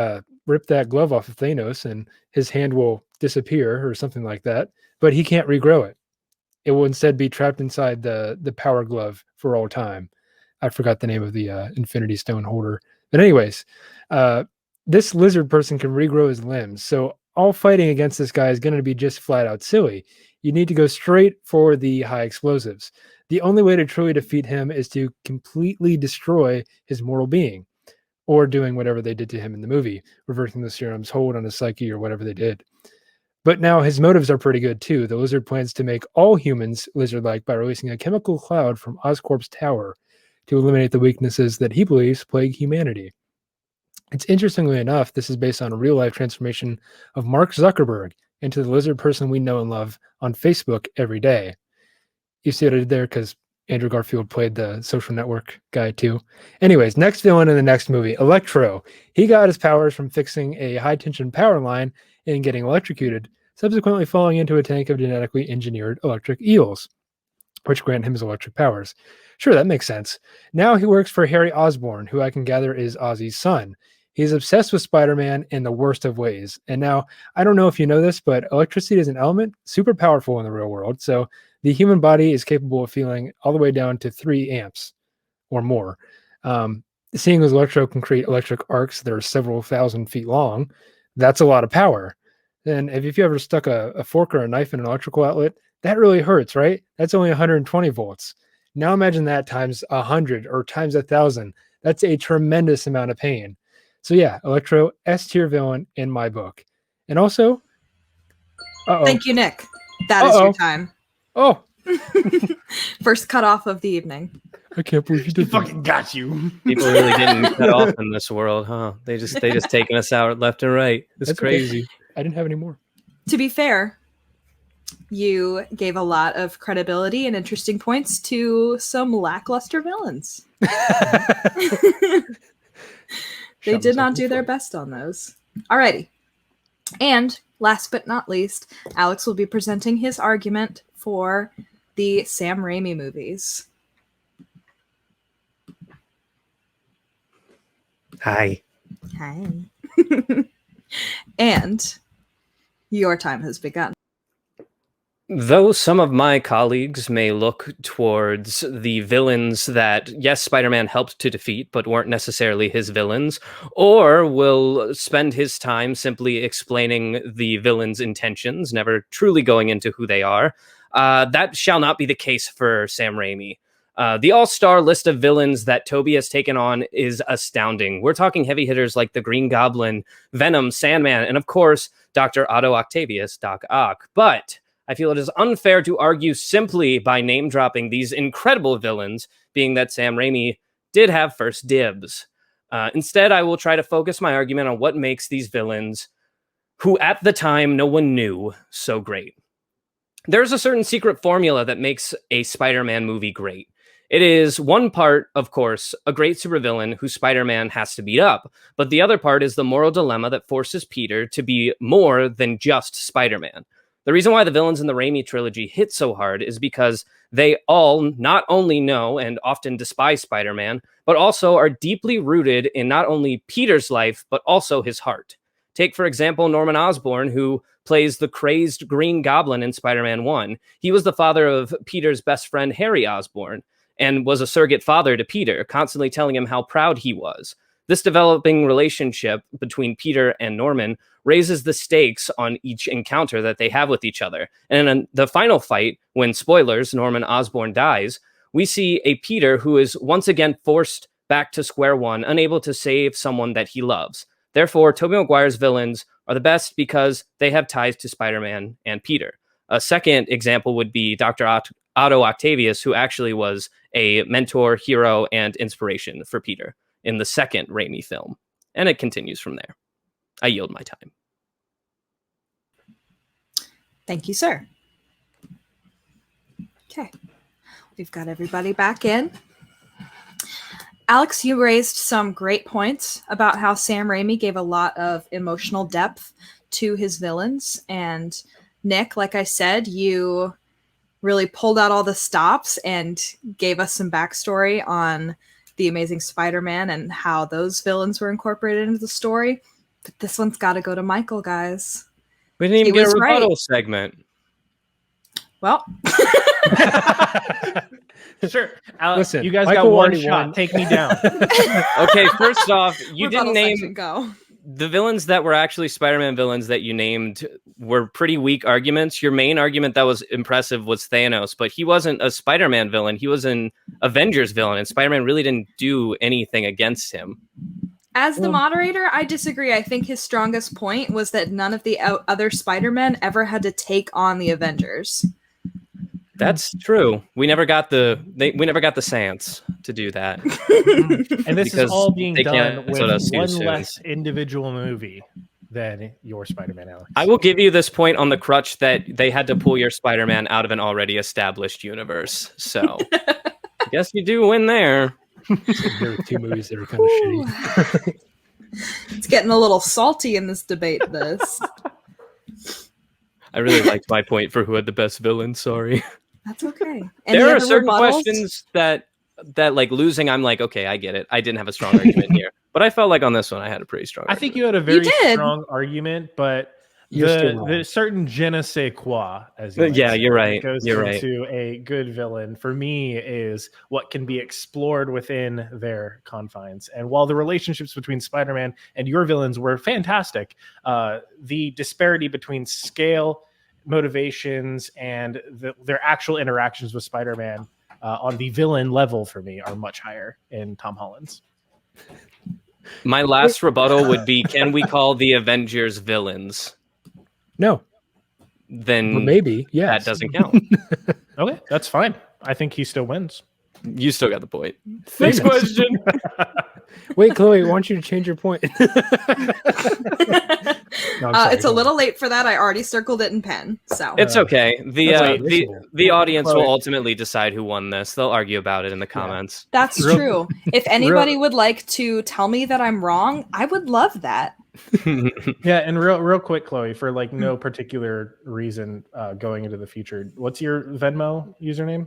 rip that glove off of Thanos and his hand will disappear or something like that, but he can't regrow it. It will instead be trapped inside the power glove for all time. I forgot the name of the Infinity Stone holder. But anyways, this lizard person can regrow his limbs. So all fighting against this guy is going to be just flat out silly. You need to go straight for the high explosives. The only way to truly defeat him is to completely destroy his mortal being, or doing whatever they did to him in the movie, reversing the serum's hold on his psyche or whatever they did. But now his motives are pretty good too. The lizard plans to make all humans lizard-like by releasing a chemical cloud from Oscorp's tower to eliminate the weaknesses that he believes plague humanity. It's interestingly enough, this is based on a real-life transformation of Mark Zuckerberg into the lizard person we know and love on Facebook every day. You see what I did there? Because Andrew Garfield played the social network guy too. Anyways, next villain in the next movie, Electro. He got his powers from fixing a high-tension power line and getting electrocuted, subsequently falling into a tank of genetically engineered electric eels, which grant him his electric powers. Sure, that makes sense. Now he works for Harry Osborn, who I can gather is Ozzy's son. He's obsessed with Spider-Man in the worst of ways. And now, I don't know if you know this, but electricity is an element super powerful in the real world. So the human body is capable of feeling all the way down to 3 amps or more. Seeing as Electro can create electric arcs that are several thousand feet long, that's a lot of power. And if you ever stuck a fork or a knife in an electrical outlet, that really hurts, right? That's only 120 volts. Now imagine that times 100 or times 1,000. That's a tremendous amount of pain. So yeah, Electro, S-tier villain in my book. And also... Thank you, Nick. That is your time. Oh! First cut off of the evening. I can't believe you did that. Fucking got you. People really didn't cut off in this world, huh? They just taking us out left and right. It's That's crazy. Okay. I didn't have any more. To be fair, you gave a lot of credibility and interesting points to some lackluster villains. They did not do their best on those. Alrighty. And last but not least, Alex will be presenting his argument for the Sam Raimi movies. Hi. Hi. And your time has begun. Though some of my colleagues may look towards the villains that, yes, Spider-Man helped to defeat, but weren't necessarily his villains, or will spend his time simply explaining the villain's intentions, never truly going into who they are, that shall not be the case for Sam Raimi. The all-star list of villains that Tobey has taken on is astounding. We're talking heavy hitters like the Green Goblin, Venom, Sandman, and of course, Dr. Otto Octavius, Doc Ock. But I feel it is unfair to argue simply by name-dropping these incredible villains, being that Sam Raimi did have first dibs. Instead, I will try to focus my argument on what makes these villains, who at the time no one knew, so great. There's a certain secret formula that makes a Spider-Man movie great. It is one part, of course, a great supervillain who Spider-Man has to beat up, but the other part is the moral dilemma that forces Peter to be more than just Spider-Man. The reason why the villains in the Raimi trilogy hit so hard is because they all not only know and often despise Spider-Man, but also are deeply rooted in not only Peter's life, but also his heart. Take, for example, Norman Osborn, who plays the crazed Green Goblin in Spider-Man 1. He was the father of Peter's best friend, Harry Osborn, and was a surrogate father to Peter, constantly telling him how proud he was. This developing relationship between Peter and Norman raises the stakes on each encounter that they have with each other. And in the final fight, when, spoilers, Norman Osborn dies, we see a Peter who is once again forced back to square one, unable to save someone that he loves. Therefore, Tobey Maguire's villains are the best because they have ties to Spider-Man and Peter. A second example would be Dr. Otto Octavius, who actually was a mentor, hero, and inspiration for Peter in the second Raimi film. And it continues from there. I yield my time. Thank you, sir. Okay. We've got everybody back in. Alex, you raised some great points about how Sam Raimi gave a lot of emotional depth to his villains. And Nick, like I said, you really pulled out all the stops and gave us some backstory on the Amazing Spider-Man and how those villains were incorporated into the story. But this one's got to go to Michael, guys. We didn't even get a rebuttal segment. Well, sure. Listen, you guys Michael got one already shot. won. Take me down. Okay, first off, you didn't name section, go. the villains that were actually Spider-Man villains that you named were pretty weak arguments. Your main argument that was impressive was Thanos, but he wasn't a Spider-Man villain. He was an Avengers villain, and Spider-Man really didn't do anything against him. As the moderator, I disagree. I think his strongest point was that none of the other Spider-Men ever had to take on the Avengers. That's true. We never got the Sans to do that. And this Because is all being they done can't with let us one use less individual movie than your Spider-Man, Alex. I will give you this point on the crutch that they had to pull your Spider-Man out of an already established universe. So I guess you do win there. There were 2 movies that were kind of shitty. It's getting a little salty in this debate, I really liked my point for who had the best villain. Sorry. That's okay. Any There are other certain rebuttals? questions that like losing, I'm like, okay, I get it. I didn't have a strong argument here. But I felt like on this one, I had a pretty strong I think argument. you had a very did. strong argument, but You're still wrong. the certain je ne sais quoi, as you Yeah, say, you're right. that goes You're right. into a good villain for me is what can be explored within their confines. And while the relationships between Spider-Man and your villains were fantastic, the disparity between scale, motivations, and their actual interactions with Spider-Man on the villain level for me are much higher in Tom Holland's. My last rebuttal would be, can we call the Avengers villains? No. Then Well, maybe, yes. that doesn't count. Okay, that's fine. I think he still wins. You still got the point. Next question. Wait, Chloe, I want you to change your point. No, I'm sorry, It's a go on. little late for that. I already circled it in pen. So It's okay. The That's audience Chloe. will ultimately decide who won this. They'll argue about it in the comments. that's Real- true. If anybody would like to tell me that I'm wrong, I would love that. Yeah, and real quick, Chloe, for like no particular reason going into the future, what's your Venmo username?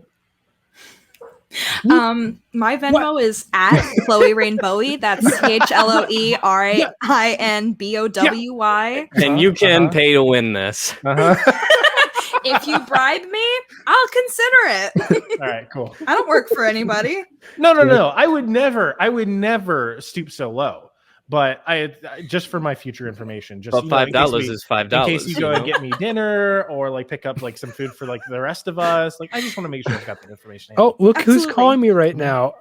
My Venmo is at Chloe Rainbowy. That's CHLOERAINBOWY. And you can Uh-huh. pay to win this. If you bribe me, I'll consider it. All right, cool. I don't work for anybody. No. I would never stoop so low. But I just for my future information, just But you know, in case $5 we- is $5. in case you go and get me dinner or like pick up like some food for like the rest of us. Like I just want to make sure I've got that information. Oh, look who's Absolutely. calling me right now.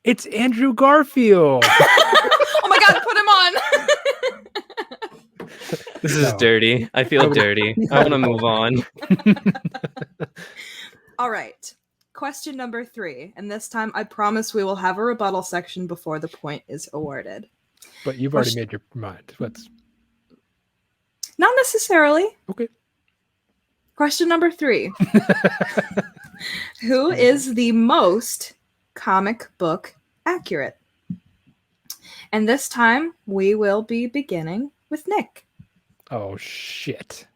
It's Andrew Garfield. Oh my god, put him on. This is No. dirty. I feel dirty. I want to move on. All right. Question number 3. And this time I promise we will have a rebuttal section before the point is awarded. But you've already made your mind. What's Not necessarily. okay? Question number 3. Who is the most comic book accurate? And this time we will be beginning with Nick. Oh shit.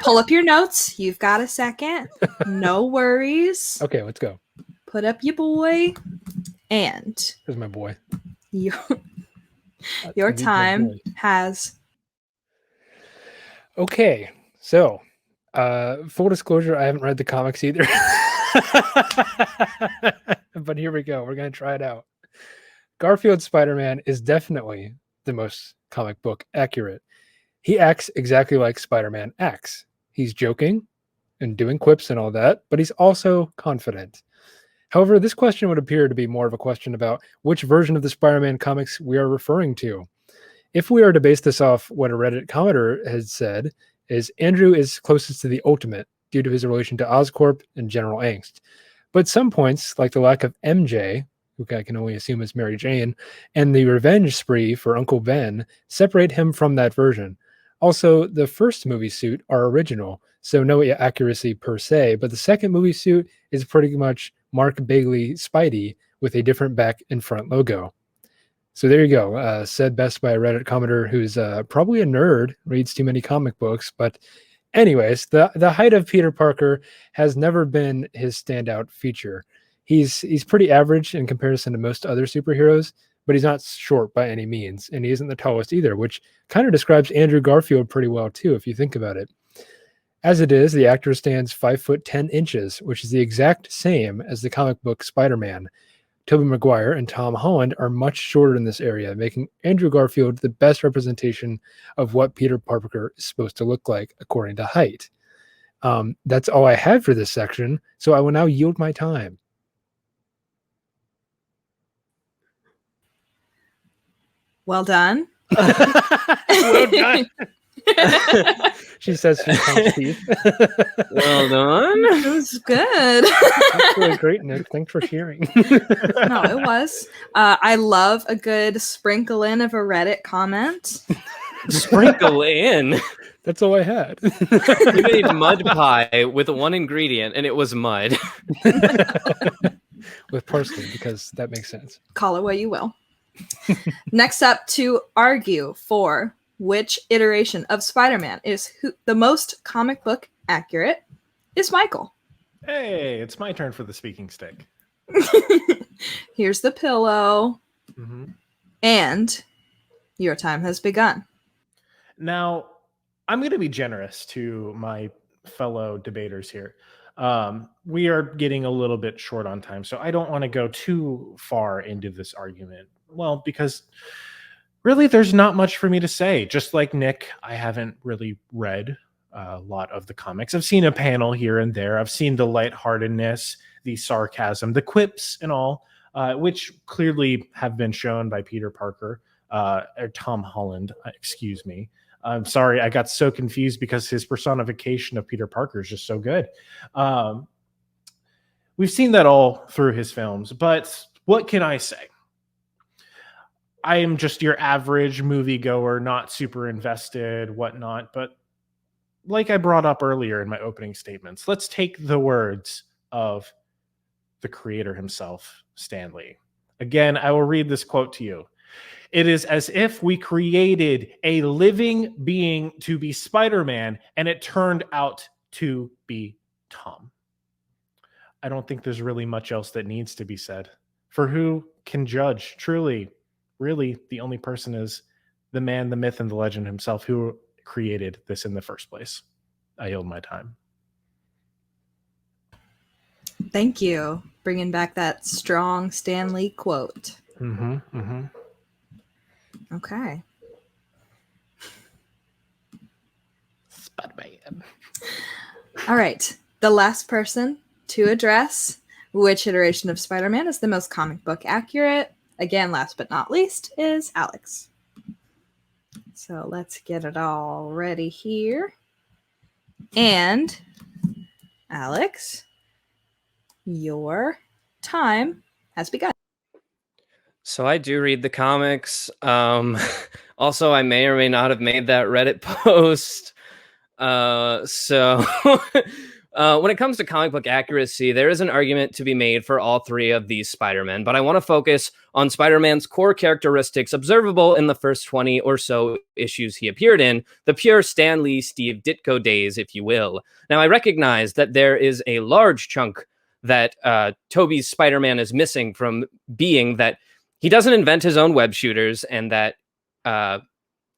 Pull up your notes. You've got a second. No worries. Okay, let's go. Put up your boy. And Here's my boy. your I your need my time boy. has Okay, so full disclosure, I haven't read the comics either. But here we go. We're gonna try it out. Garfield Spider-Man is definitely the most comic book accurate. He acts exactly like Spider-Man acts. He's joking and doing quips and all that, but he's also confident. However, this question would appear to be more of a question about which version of the Spider-Man comics we are referring to. If we are to base this off what a Reddit commenter has said, is Andrew is closest to the Ultimate due to his relation to Oscorp and General Angst. But some points, like the lack of MJ, who I can only assume is Mary Jane, and the revenge spree for Uncle Ben, separate him from that version. Also, the first movie suit are original, so no accuracy per se, but the second movie suit is pretty much Mark Bagley Spidey with a different back and front logo. So there you go. Said best by a Reddit commenter who's probably a nerd, reads too many comic books. But anyways, the height of Peter Parker has never been his standout feature. He's pretty average in comparison to most other superheroes, but he's not short by any means, and he isn't the tallest either, which kind of describes Andrew Garfield pretty well too, if you think about it. As it is, the actor stands 5'10", which is the exact same as the comic book Spider-Man. Tobey Maguire and Tom Holland are much shorter in this area, making Andrew Garfield the best representation of what Peter Parker is supposed to look like according to height. That's all I had for this section, so I will now yield my time. Well done. Well done. She says she pumps teeth. Well done. It was good. That's really great, Nick. Thanks for sharing. No, it was. I love a good sprinkle in of a Reddit comment. Sprinkle in. That's all I had. You made mud pie with one ingredient, and it was mud. With parsley, because that makes sense. Call it what you will. Next up to argue for which iteration of Spider-Man is the most comic book accurate is Michael. Hey, it's my turn for the speaking stick. Here's the pillow. Mm-hmm. And your time has begun. Now, I'm going to be generous to my fellow debaters here. We are getting a little bit short on time, so I don't want to go too far into this argument. Well, because really there's not much for me to say. Just like Nick, I haven't really read a lot of the comics. I've seen a panel here and there. I've seen the lightheartedness, the sarcasm, the quips and all, which clearly have been shown by Peter Parker, or Tom Holland, excuse me. I'm sorry, I got so confused because his personification of Peter Parker is just so good. We've seen that all through his films, but what can I say? I am just your average moviegoer, not super invested, whatnot. But like I brought up earlier in my opening statements, let's take the words of the creator himself, Stan Lee. Again, I will read this quote to you. It is as if we created a living being to be Spider-Man, and it turned out to be Tom. I don't think there's really much else that needs to be said. For who can judge? Truly, really, the only person is the man, the myth, and the legend himself who created this in the first place. I yield my time. Thank you. Bringing back that strong Stan Lee quote. Mm-hmm, mm-hmm. Okay. Spider-Man. All right. The last person to address which iteration of Spider-Man is the most comic book accurate, again, last but not least, is Alex. So let's get it all ready here. And Alex, your time has begun. So I do read the comics. Also, I may or may not have made that Reddit post. When it comes to comic book accuracy, there is an argument to be made for all three of these Spider-Men, but I want to focus on Spider-Man's core characteristics observable in the first 20 or so issues he appeared in, the pure Stan Lee, Steve Ditko days, if you will. Now, I recognize that there is a large chunk that Tobey's Spider-Man is missing from being that he doesn't invent his own web shooters, and that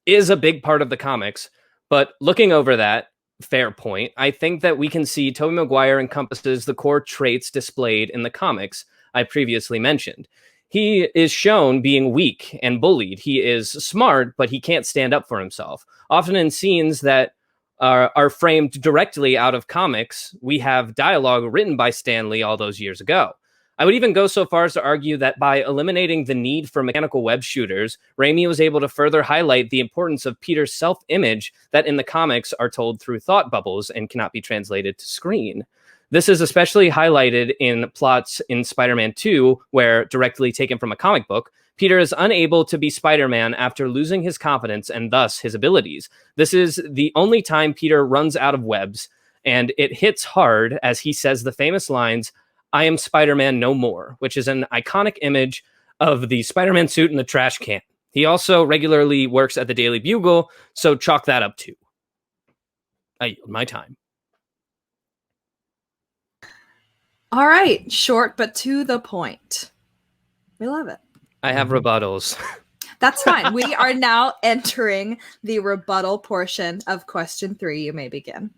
is a big part of the comics. But looking over that, fair point, I think that we can see Tobey Maguire encompasses the core traits displayed in the comics I previously mentioned. He is shown being weak and bullied. He is smart, but he can't stand up for himself. Often in scenes that are framed directly out of comics, we have dialogue written by Stan Lee all those years ago. I would even go so far as to argue that by eliminating the need for mechanical web shooters, Raimi was able to further highlight the importance of Peter's self-image that in the comics are told through thought bubbles and cannot be translated to screen. This is especially highlighted in plots in Spider-Man 2, where, directly taken from a comic book, Peter is unable to be Spider-Man after losing his confidence and thus his abilities. This is the only time Peter runs out of webs, and it hits hard as he says the famous lines, I am Spider-Man no more, which is an iconic image of the Spider-Man suit in the trash can. He also regularly works at the Daily Bugle, so chalk that up too. I yield my time. All right, short but to the point. We love it. I have rebuttals. That's fine. We are now entering the rebuttal portion of question 3. You may begin.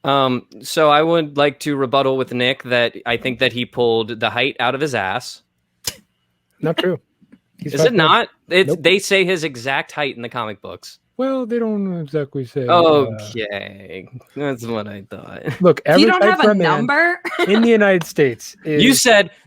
So I would like to rebuttal with Nick that I think that he pulled the height out of his ass. Not true. Is it not? Nope. They say his exact height in the comic books. Well, they don't exactly say. Okay, that's what I thought. Look, If you average don't height have for a a man number, in the United States is...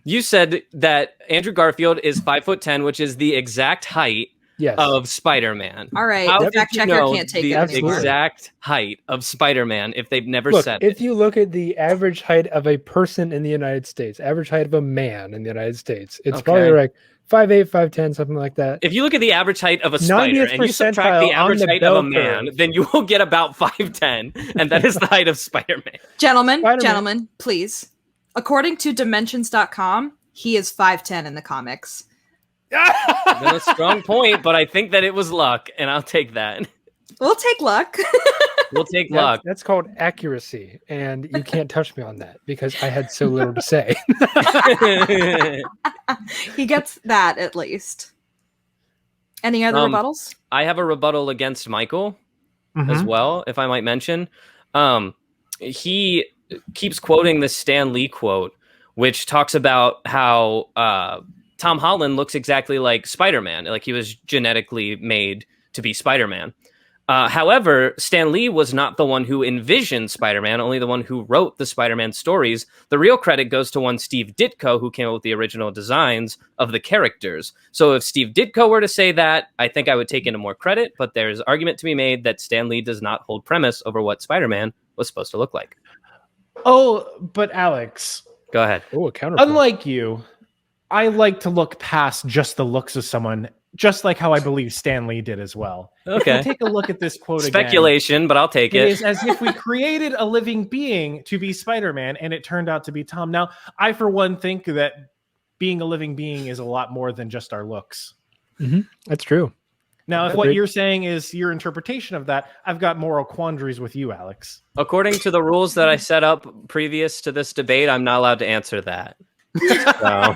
You said that Andrew Garfield is 5'10", which is the exact height yes. of Spider-Man. all right, How the did fact you checker know can't take the it anymore. exact height of Spider-Man if they've never Look, said if it? you look at the average height of a person in the United States, average height of a man in the United States, it's probably like 5'8", 5'10", something like that. If you look at the average height of a spider 90th and you subtract the percentile on average the height of a bell man, curve. then you will get about 5'10", and that is the height of Spider-Man. Gentlemen, please. According to Dimensions.com, he is 5'10" in the comics. That's a strong point, but I think that it was luck, and I'll take that. We'll take luck. We'll take luck. That's called accuracy, and you can't touch me on that because I had so little to say. He gets that at least. Any other rebuttals? I have a rebuttal against Michael as well, if I might mention. He keeps quoting the Stan Lee quote, which talks about how Tom Holland looks exactly like Spider-Man, like he was genetically made to be Spider-Man. However, Stan Lee was not the one who envisioned Spider-Man, only the one who wrote the Spider-Man stories. The real credit goes to one Steve Ditko, who came up with the original designs of the characters. So if Steve Ditko were to say that, I think I would take into more credit, but there's argument to be made that Stan Lee does not hold premise over what Spider-Man was supposed to look like. Oh, but Alex, Go ahead. Oh, a counterpoint. unlike you, I like to look past just the looks of someone, just like how I believe Stan Lee did as well. Okay. Take a look at this quote again. Speculation, but I'll take It it. is as if we created a living being to be Spider-Man, and it turned out to be Tom. Now, I, for one, think that being a living being is a lot more than just our looks. That's true. Now, if what you're saying is your interpretation of that, I've got moral quandaries with you, Alex. According to the rules that I set up previous to this debate, I'm not allowed to answer that. So.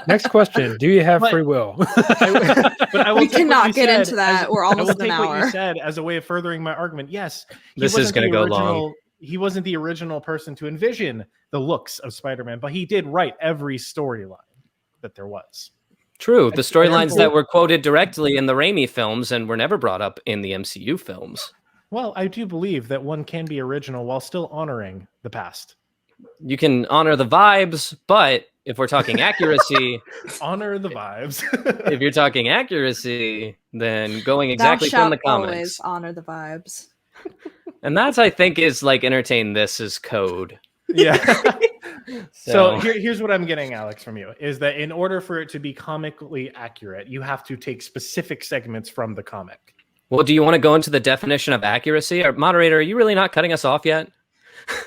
Next question. Do you have free will? We cannot get into that. We're almost an what hour. you said as a way of furthering my argument. Yes, This is going to go long. He wasn't the original person to envision the looks of Spider-Man, but he did write every storyline that there was. True. The storylines that were quoted directly in the Raimi films and were never brought up in the MCU films. Well, I do believe that one can be original while still honoring the past. You can honor the vibes, but if we're talking accuracy, honor the vibes. if you're talking accuracy, then going exactly Thou from the shalt comics. always honor the vibes. And that's, I think, is like entertain this is code. Yeah. So here's what I'm getting, Alex, from you, is that in order for it to be comically accurate, you have to take specific segments from the comic. Well, do you want to go into the definition of accuracy? Or, moderator, are you really not cutting us off yet?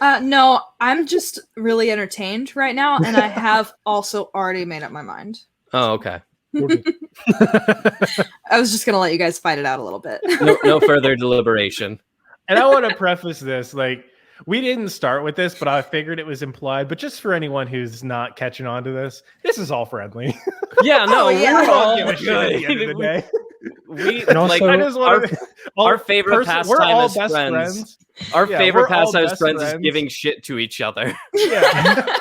No, I'm just really entertained right now, and I have also already made up my mind. Oh, okay. I was just going to let you guys fight it out a little bit. No further deliberation. And I want to preface this, like, we didn't start with this, but I figured it was implied. But just for anyone who's not catching on to this is all friendly. Yeah, no, yeah. We don't give a shit at the end of the day. We And like also- I just wanted our favorite pastime we're all as best friends. Our Yeah, favorite we're all pastime as best friends is friends. giving shit to each other. Yeah.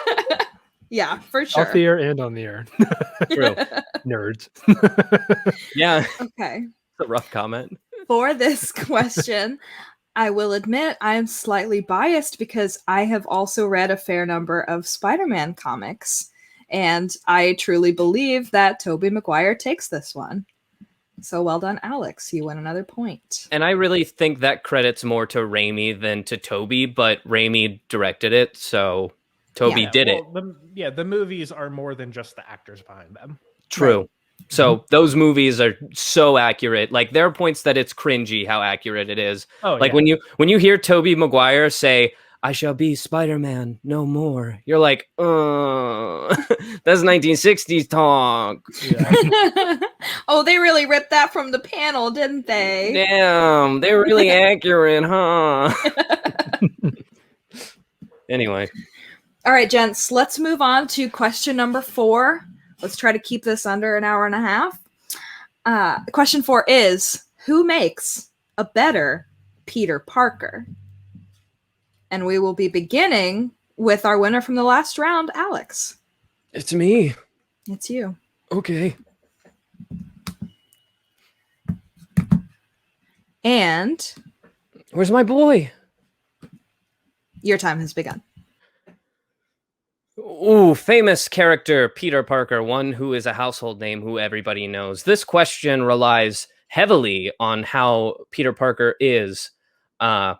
Yeah, for sure. Off the air and on the air. True. Nerds. Yeah, Okay. it's a rough comment. For this question, I will admit I am slightly biased because I have also read a fair number of Spider-Man comics, and I truly believe that Tobey Maguire takes this one. So well done, Alex. You win another point. And I really think that credits more to Raimi than to Tobey, but Raimi directed it, so Tobey did it. The movies are more than just the actors behind them. True. So those movies are so accurate. Like there are points that it's cringy how accurate it is. Oh, Like yeah. when you hear Tobey Maguire say, I shall be Spider-Man no more. You're like, that's 1960s talk. Yeah. Oh, they really ripped that from the panel, didn't they? Damn, they're really accurate, huh? Anyway. All right, gents, let's move on to question number 4. Let's try to keep this under an hour and a half. Question 4 is, who makes a better Peter Parker? And we will be beginning with our winner from the last round, Alex. It's me. It's you. Okay. And Where's my boy? your time has begun. Ooh, famous character Peter Parker, one who is a household name who everybody knows. This question relies heavily on how Peter Parker is, and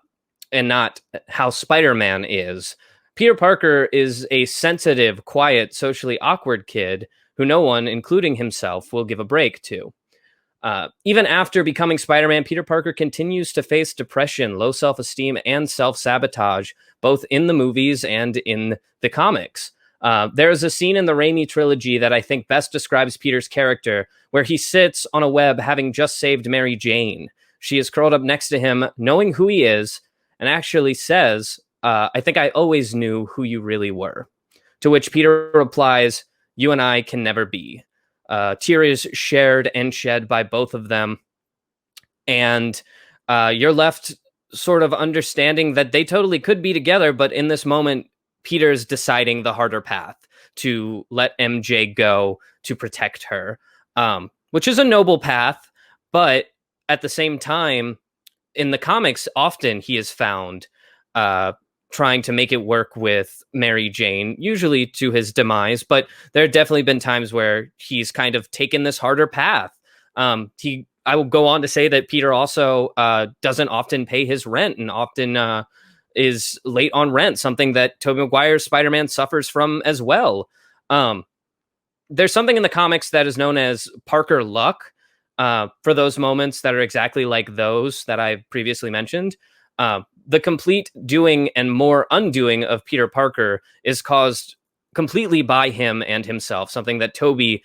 not how Spider-Man is. Peter Parker is a sensitive, quiet, socially awkward kid who no one, including himself, will give a break to. Even after becoming Spider-Man, Peter Parker continues to face depression, low self-esteem, and self-sabotage, both in the movies and in the comics. There is a scene in the Raimi trilogy that I think best describes Peter's character, where he sits on a web having just saved Mary Jane. She is curled up next to him, knowing who he is, and actually says, I think I always knew who you really were. To which Peter replies, you and I can never be. Tear is shared and shed by both of them. And you're left sort of understanding that they totally could be together, but in this moment, Peter's deciding the harder path to let MJ go to protect her, which is a noble path. But at the same time, in the comics, often he is found trying to make it work with Mary Jane, usually to his demise. But there have definitely been times where he's kind of taken this harder path. I will go on to say that Peter also doesn't often pay his rent and often is late on rent, something that Tobey Maguire's Spider-Man suffers from as well. There's something in the comics that is known as Parker luck, for those moments that are exactly like those that I've previously mentioned. The complete doing and more undoing of Peter Parker is caused completely by him and himself, something that Tobey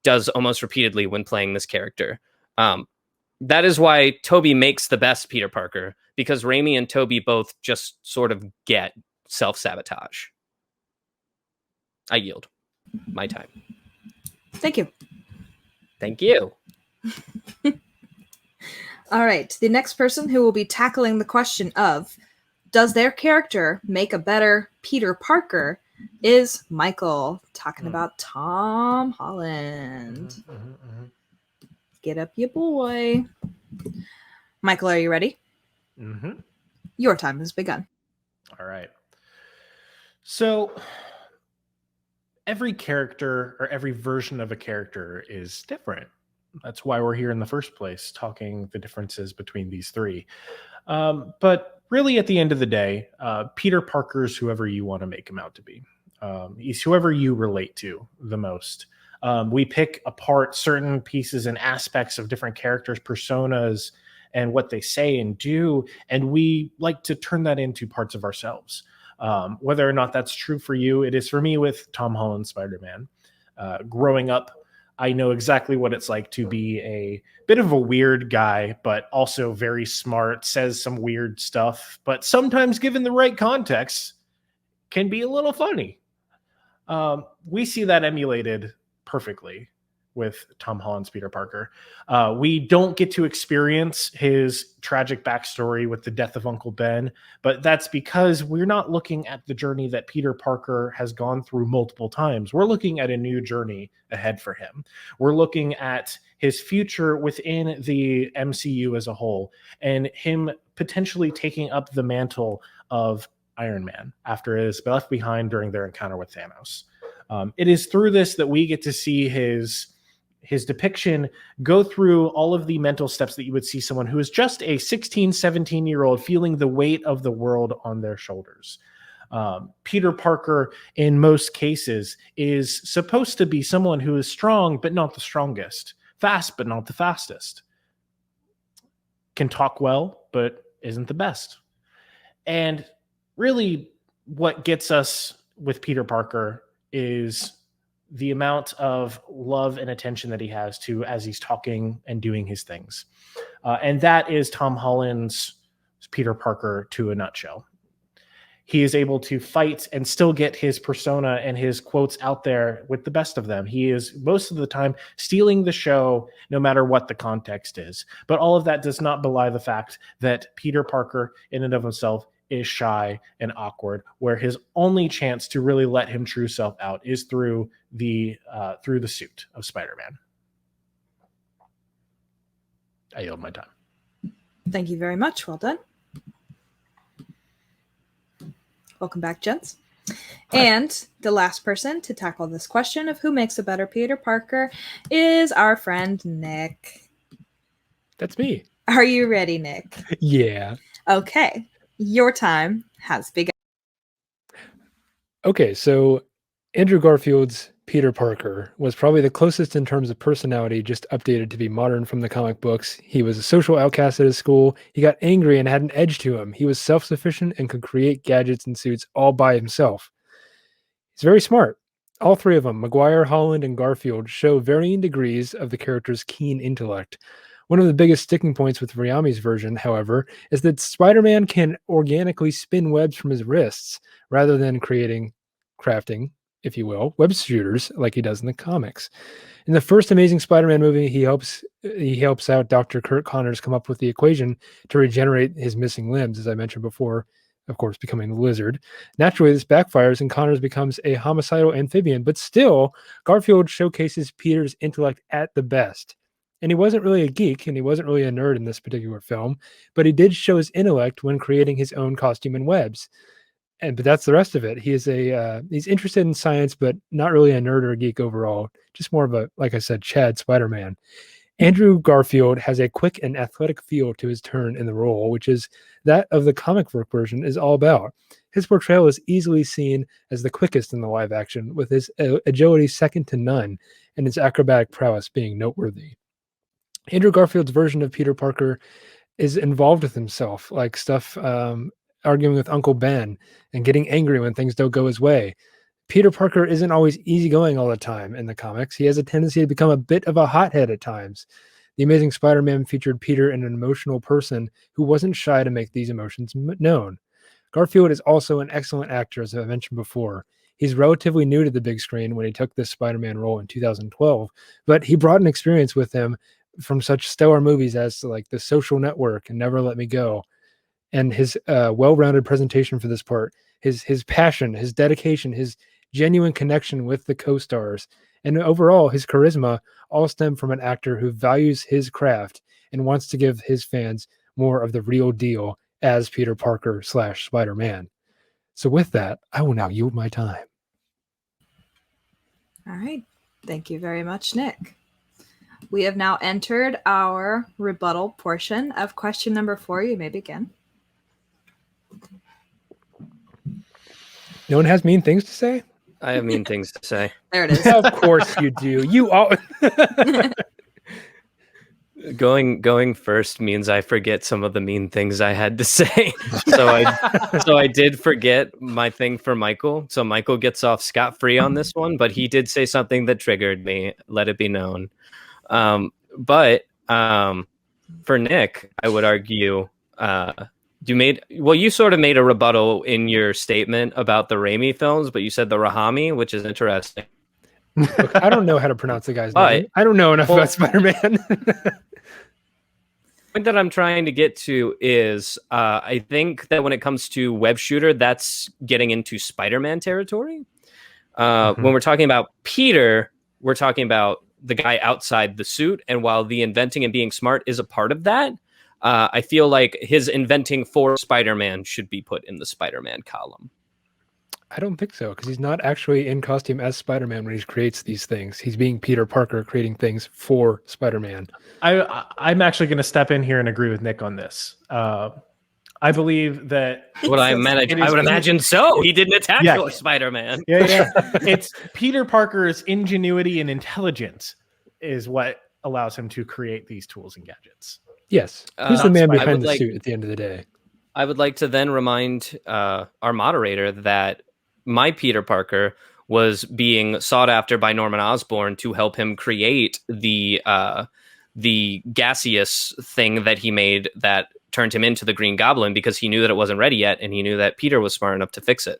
does almost repeatedly when playing this character. That is why Tobey makes the best Peter Parker, because Raimi and Tobey both just sort of get self-sabotage. I yield my time. Thank you. Thank you. All right. The next person who will be tackling the question of, does their character make a better Peter Parker, is Michael, talking about Tom Holland. Get up, you boy. Michael, are you ready? Mm-hmm. Your time has begun. All right. So every character or every version of a character is different. That's why we're here in the first place, talking the differences between these three. But really, at the end of the day, Peter Parker's whoever you want to make him out to be. He's whoever you relate to the most. We pick apart certain pieces and aspects of different characters' personas and what they say and do, and we like to turn that into parts of ourselves. Whether or not that's true for you, it is for me with Tom Holland Spider-Man. Growing up, I know exactly what it's like to be a bit of a weird guy, but also very smart, says some weird stuff, but sometimes given the right context, can be a little funny. We see that emulated perfectly with Tom Holland's Peter Parker. We don't get to experience his tragic backstory with the death of Uncle Ben, but that's because we're not looking at the journey that Peter Parker has gone through multiple times. We're looking at a new journey ahead for him. We're looking at his future within the MCU as a whole, and him potentially taking up the mantle of Iron Man after it is left behind during their encounter with Thanos. It is through this that we get to see his depiction go through all of the mental steps that you would see someone who is just a 16, 17-year-old feeling the weight of the world on their shoulders. Peter Parker, in most cases, is supposed to be someone who is strong, but not the strongest, fast, but not the fastest, can talk well, but isn't the best. And really what gets us with Peter Parker is the amount of love and attention that he has to as he's talking and doing his things. And that is Tom Holland's Peter Parker to a nutshell. He is able to fight and still get his persona and his quotes out there with the best of them. He is most of the time stealing the show, no matter what the context is. But all of that does not belie the fact that Peter Parker, in and of himself, is shy and awkward, where his only chance to really let him true self out is through the suit of Spider-Man. I yield my time. Thank you very much. Well done. Welcome back, gents. Hi. And the last person to tackle this question of who makes a better Peter Parker is our friend Nick. That's me. Are you ready, Nick? Yeah. Okay. Your time has begun. Okay, so Andrew Garfield's Peter Parker was probably the closest in terms of personality, just updated to be modern from the comic books. He was a social outcast at his school. He got angry and had an edge to him. He was self-sufficient and could create gadgets and suits all by himself. He's very smart. All three of them, Maguire, Holland, and Garfield, show varying degrees of the character's keen intellect. One of the biggest sticking points with Raimi's version, however, is that Spider-Man can organically spin webs from his wrists rather than crafting, if you will, web shooters like he does in the comics. In the first Amazing Spider-Man movie, he helps out Dr. Kurt Connors come up with the equation to regenerate his missing limbs, as I mentioned before, of course, becoming the Lizard. Naturally, this backfires and Connors becomes a homicidal amphibian, but still, Garfield showcases Peter's intellect at the best. And he wasn't really a geek, and he wasn't really a nerd in this particular film, but he did show his intellect when creating his own costume and webs. But that's the rest of it. He's interested in science, but not really a nerd or a geek overall. Just more of a, like I said, Chad Spider-Man. Andrew Garfield has a quick and athletic feel to his turn in the role, which is that of the comic book version is all about. His portrayal is easily seen as the quickest in the live action, with his agility second to none, and his acrobatic prowess being noteworthy. Andrew Garfield's version of Peter Parker is involved with himself, like stuff arguing with Uncle Ben and getting angry when things don't go his way. Peter Parker isn't always easygoing all the time in the comics. He has a tendency to become a bit of a hothead at times. The Amazing Spider-Man featured Peter in an emotional person who wasn't shy to make these emotions known. Garfield is also an excellent actor, as I mentioned before. He's relatively new to the big screen when he took this Spider-Man role in 2012, but he brought an experience with him from such stellar movies as like The Social Network and Never Let Me Go. And his well-rounded presentation for this part, his passion, his dedication, his genuine connection with the co-stars, and overall his charisma all stem from an actor who values his craft and wants to give his fans more of the real deal as Peter Parker / Spider-Man. So with that, I will now yield my time. All right. Thank you very much, Nick. We have now entered our rebuttal portion of question number 4. You may begin. No one has mean things to say? I have mean things to say. There it is. Of course you do. You all. Going first means I forget some of the mean things I had to say. So I did forget my thing for Michael. So Michael gets off scot-free on this one, but he did say something that triggered me. Let it be known. But for Nick, I would argue you sort of made a rebuttal in your statement about the Raimi films, but you said the Rahami, which is interesting. Look, I don't know how to pronounce the guy's name. I don't know enough about Spider-Man. The point that I'm trying to get to is I think that when it comes to web shooter, that's getting into Spider-Man territory. When we're talking about Peter, we're talking about the guy outside the suit. And while the inventing and being smart is a part of that, I feel like his inventing for Spider-Man should be put in the Spider-Man column. I don't think so, because he's not actually in costume as Spider-Man when he creates these things. He's being Peter Parker creating things for Spider-Man. I'm actually going to step in here and agree with Nick on this. I believe that... I would imagine so. He didn't attack Spider-Man. Yeah. It's Peter Parker's ingenuity and intelligence is what allows him to create these tools and gadgets. Yes. Who's the man behind the suit at the end of the day? I would like to then remind our moderator that my Peter Parker was being sought after by Norman Osborn to help him create the gaseous thing that he made that turned him into the Green Goblin, because he knew that it wasn't ready yet, and he knew that Peter was smart enough to fix it.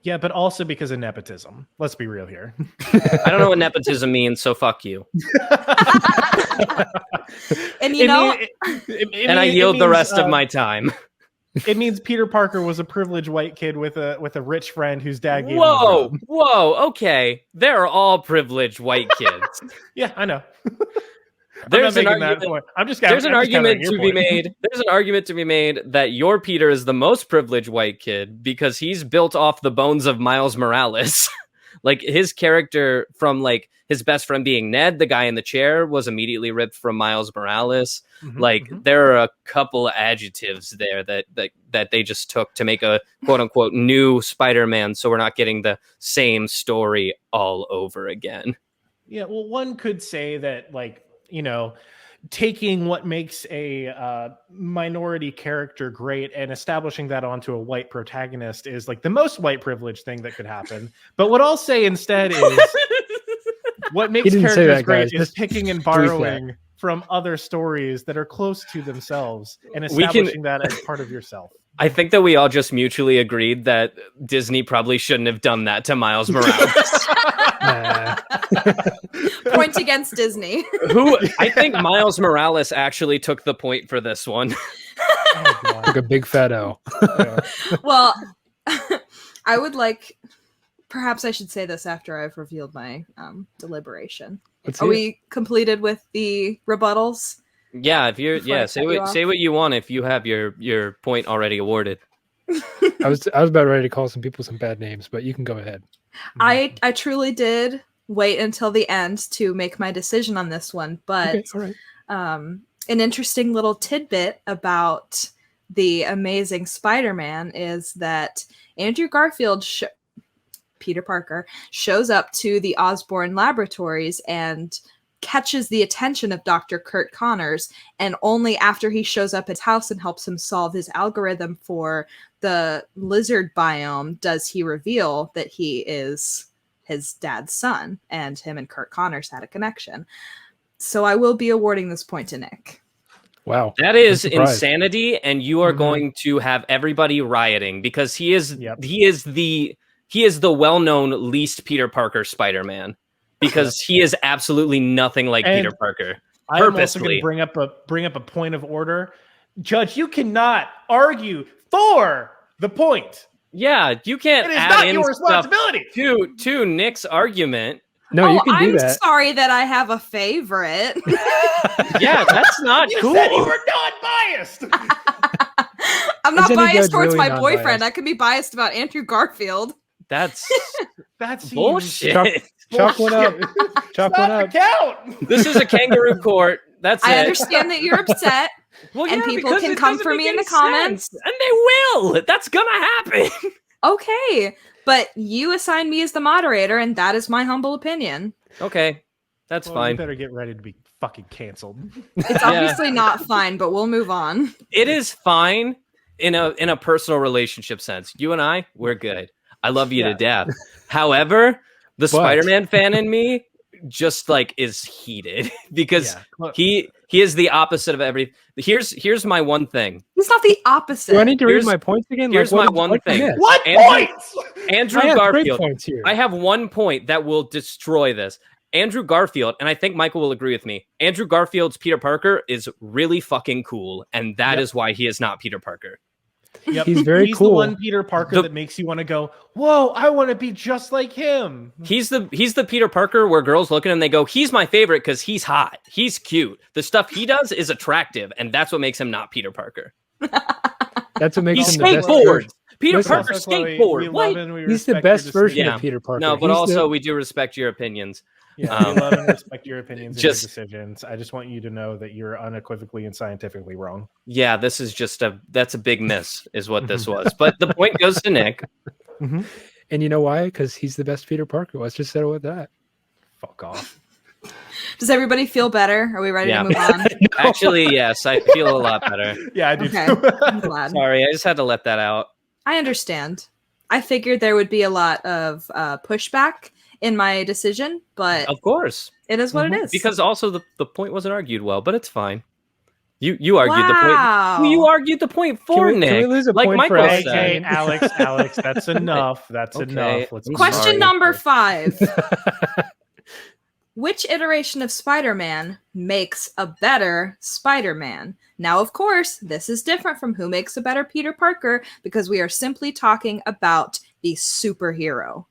Yeah, but also because of nepotism. Let's be real here. I don't know what nepotism means, so fuck you. And you know, I yield the rest of my time. It means Peter Parker was a privileged white kid with a rich friend whose dad gave him a job. Whoa, okay. They're all privileged white kids. Yeah, I know. There's an argument to be made that your Peter is the most privileged white kid because he's built off the bones of Miles Morales. Like, his character from, like, his best friend being Ned, the guy in the chair, was immediately ripped from Miles Morales. There are a couple adjectives there that they just took to make a quote-unquote new Spider-Man, so we're not getting the same story all over again. Yeah, well, one could say that, like, you know, taking what makes a minority character great and establishing that onto a white protagonist is like the most white privilege thing that could happen. But what I'll say instead is what makes characters great is picking and borrowing from other stories that are close to themselves and establishing that as part of yourself. I think that we all just mutually agreed that Disney probably shouldn't have done that to Miles Morales. Point against Disney. I think Miles Morales actually took the point for this one. Like a big fat O. Yeah. Well, I would like, perhaps I should say this after I've revealed my deliberation. Are we completed with the rebuttals? Yeah, if you're say what you want if you have your point already awarded. I was about ready to call some people some bad names, but you can go ahead. I truly did wait until the end to make my decision on this one, but Okay, all right. An interesting little tidbit about the Amazing Spider-Man is that Andrew Garfield, Peter Parker, shows up to the Osborn laboratories and catches the attention of Dr. Kurt Connors, and only after he shows up at his house and helps him solve his algorithm for the lizard biome does he reveal that he is his dad's son, and him and Kurt Connors had a connection. So I will be awarding this point to Nick. Wow. That is insanity, and you are going to have everybody rioting because he is the well-known least Peter Parker Spider-Man. Because he is absolutely nothing like Peter Parker. I'm also going to bring up a point of order. Judge, you cannot argue for the point. Yeah, you can't It is add not in your responsibility. to Nick's argument. No, you can do that. I'm sorry that I have a favorite. Yeah, that's not You cool. said you were non-biased. I'm not Isn't a biased judge towards really my non-biased? boyfriend. I can be biased about Andrew Garfield. That's That's bullshit. Chalk one up. Chalk one up. Count. This is a kangaroo court. That's I it. understand that you're upset. Well, and yeah, people because can it come doesn't for make me in any the comments. sense. And they will. That's gonna happen. Okay, but you assigned me as the moderator, and that is my humble opinion. Okay, that's You fine. better get ready to be fucking canceled. It's obviously not fine, but we'll move on. It is fine in a personal relationship sense. You and I, we're good. I love you to death. However, the Spider-Man fan in me just like is heated because he is the opposite of everything. Here's my one thing. He's not the opposite. Do I need to read my points again? Here's my one thing. What points? Andrew I have great Garfield. points here. I have one point that will destroy this. Andrew Garfield, and I think Michael will agree with me. Andrew Garfield's Peter Parker is really fucking cool, and that is why he is not Peter Parker. Yep. He's very He's cool. the one Peter Parker that makes you want to go, whoa, I want to be just like him. He's the Peter Parker where girls look at him and they go, he's my favorite because he's hot. He's cute. The stuff he does is attractive, and that's what makes him not Peter Parker. That's what makes He him the best. skateboards. Peter Listen, Parker skateboard. He's the best version of Peter Parker. No, but He's also we do respect your opinions. Yeah, we love and respect your opinions and your decisions. I just want you to know that you're unequivocally and scientifically wrong. Yeah, this is that's a big miss, is what this was. But the point goes to Nick. And you know why? Because he's the best Peter Parker. Let's just settle with that. Fuck off. Does everybody feel better? Are we ready Yeah. to move on? Actually, yes, I feel a lot better. Yeah, I do Okay, too. I'm glad. Sorry, I just had to let that out. I understand. I figured there would be a lot of pushback in my decision, but Of course. it is what it is. Because also the point wasn't argued well, but it's fine. You argued the Wow. point. You argued the point for Can we Nick. lose a like point for Michael Alex? said. Hey, Alex, that's enough. That's Okay. enough. Let's I'm Question sorry. number 5. Which iteration of Spider-Man makes a better Spider-Man? Now, of course, this is different from who makes a better Peter Parker because we are simply talking about the superhero.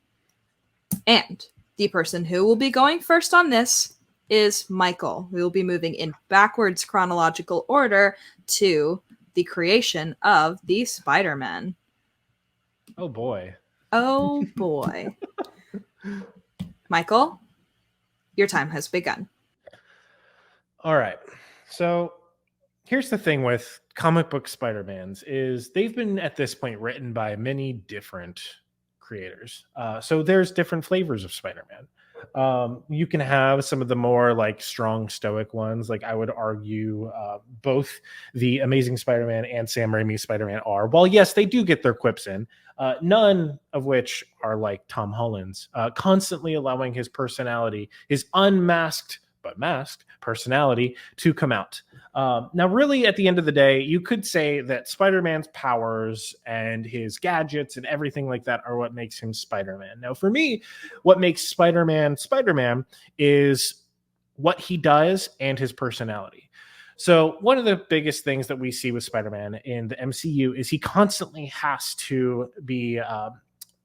And the person who will be going first on this is Michael. We will be moving in backwards chronological order to the creation of the Spider-Man. Oh boy. Oh boy. Michael, your time has begun. All right. So here's the thing with comic book Spider-Mans is they've been at this point written by many different creators. So there's different flavors of Spider-Man. You can have some of the more like strong stoic ones. Like I would argue both the Amazing Spider-Man and Sam Raimi's Spider-Man are. While yes, they do get their quips in, none of which are like Tom Holland's, constantly allowing his personality, his unmasked but masked personality to come out. Now, really, at the end of the day, you could say that Spider-Man's powers and his gadgets and everything like that are what makes him Spider-Man. Now, for me, what makes Spider-Man Spider-Man is what he does and his personality. So one of the biggest things that we see with Spider-Man in the MCU is he constantly has to be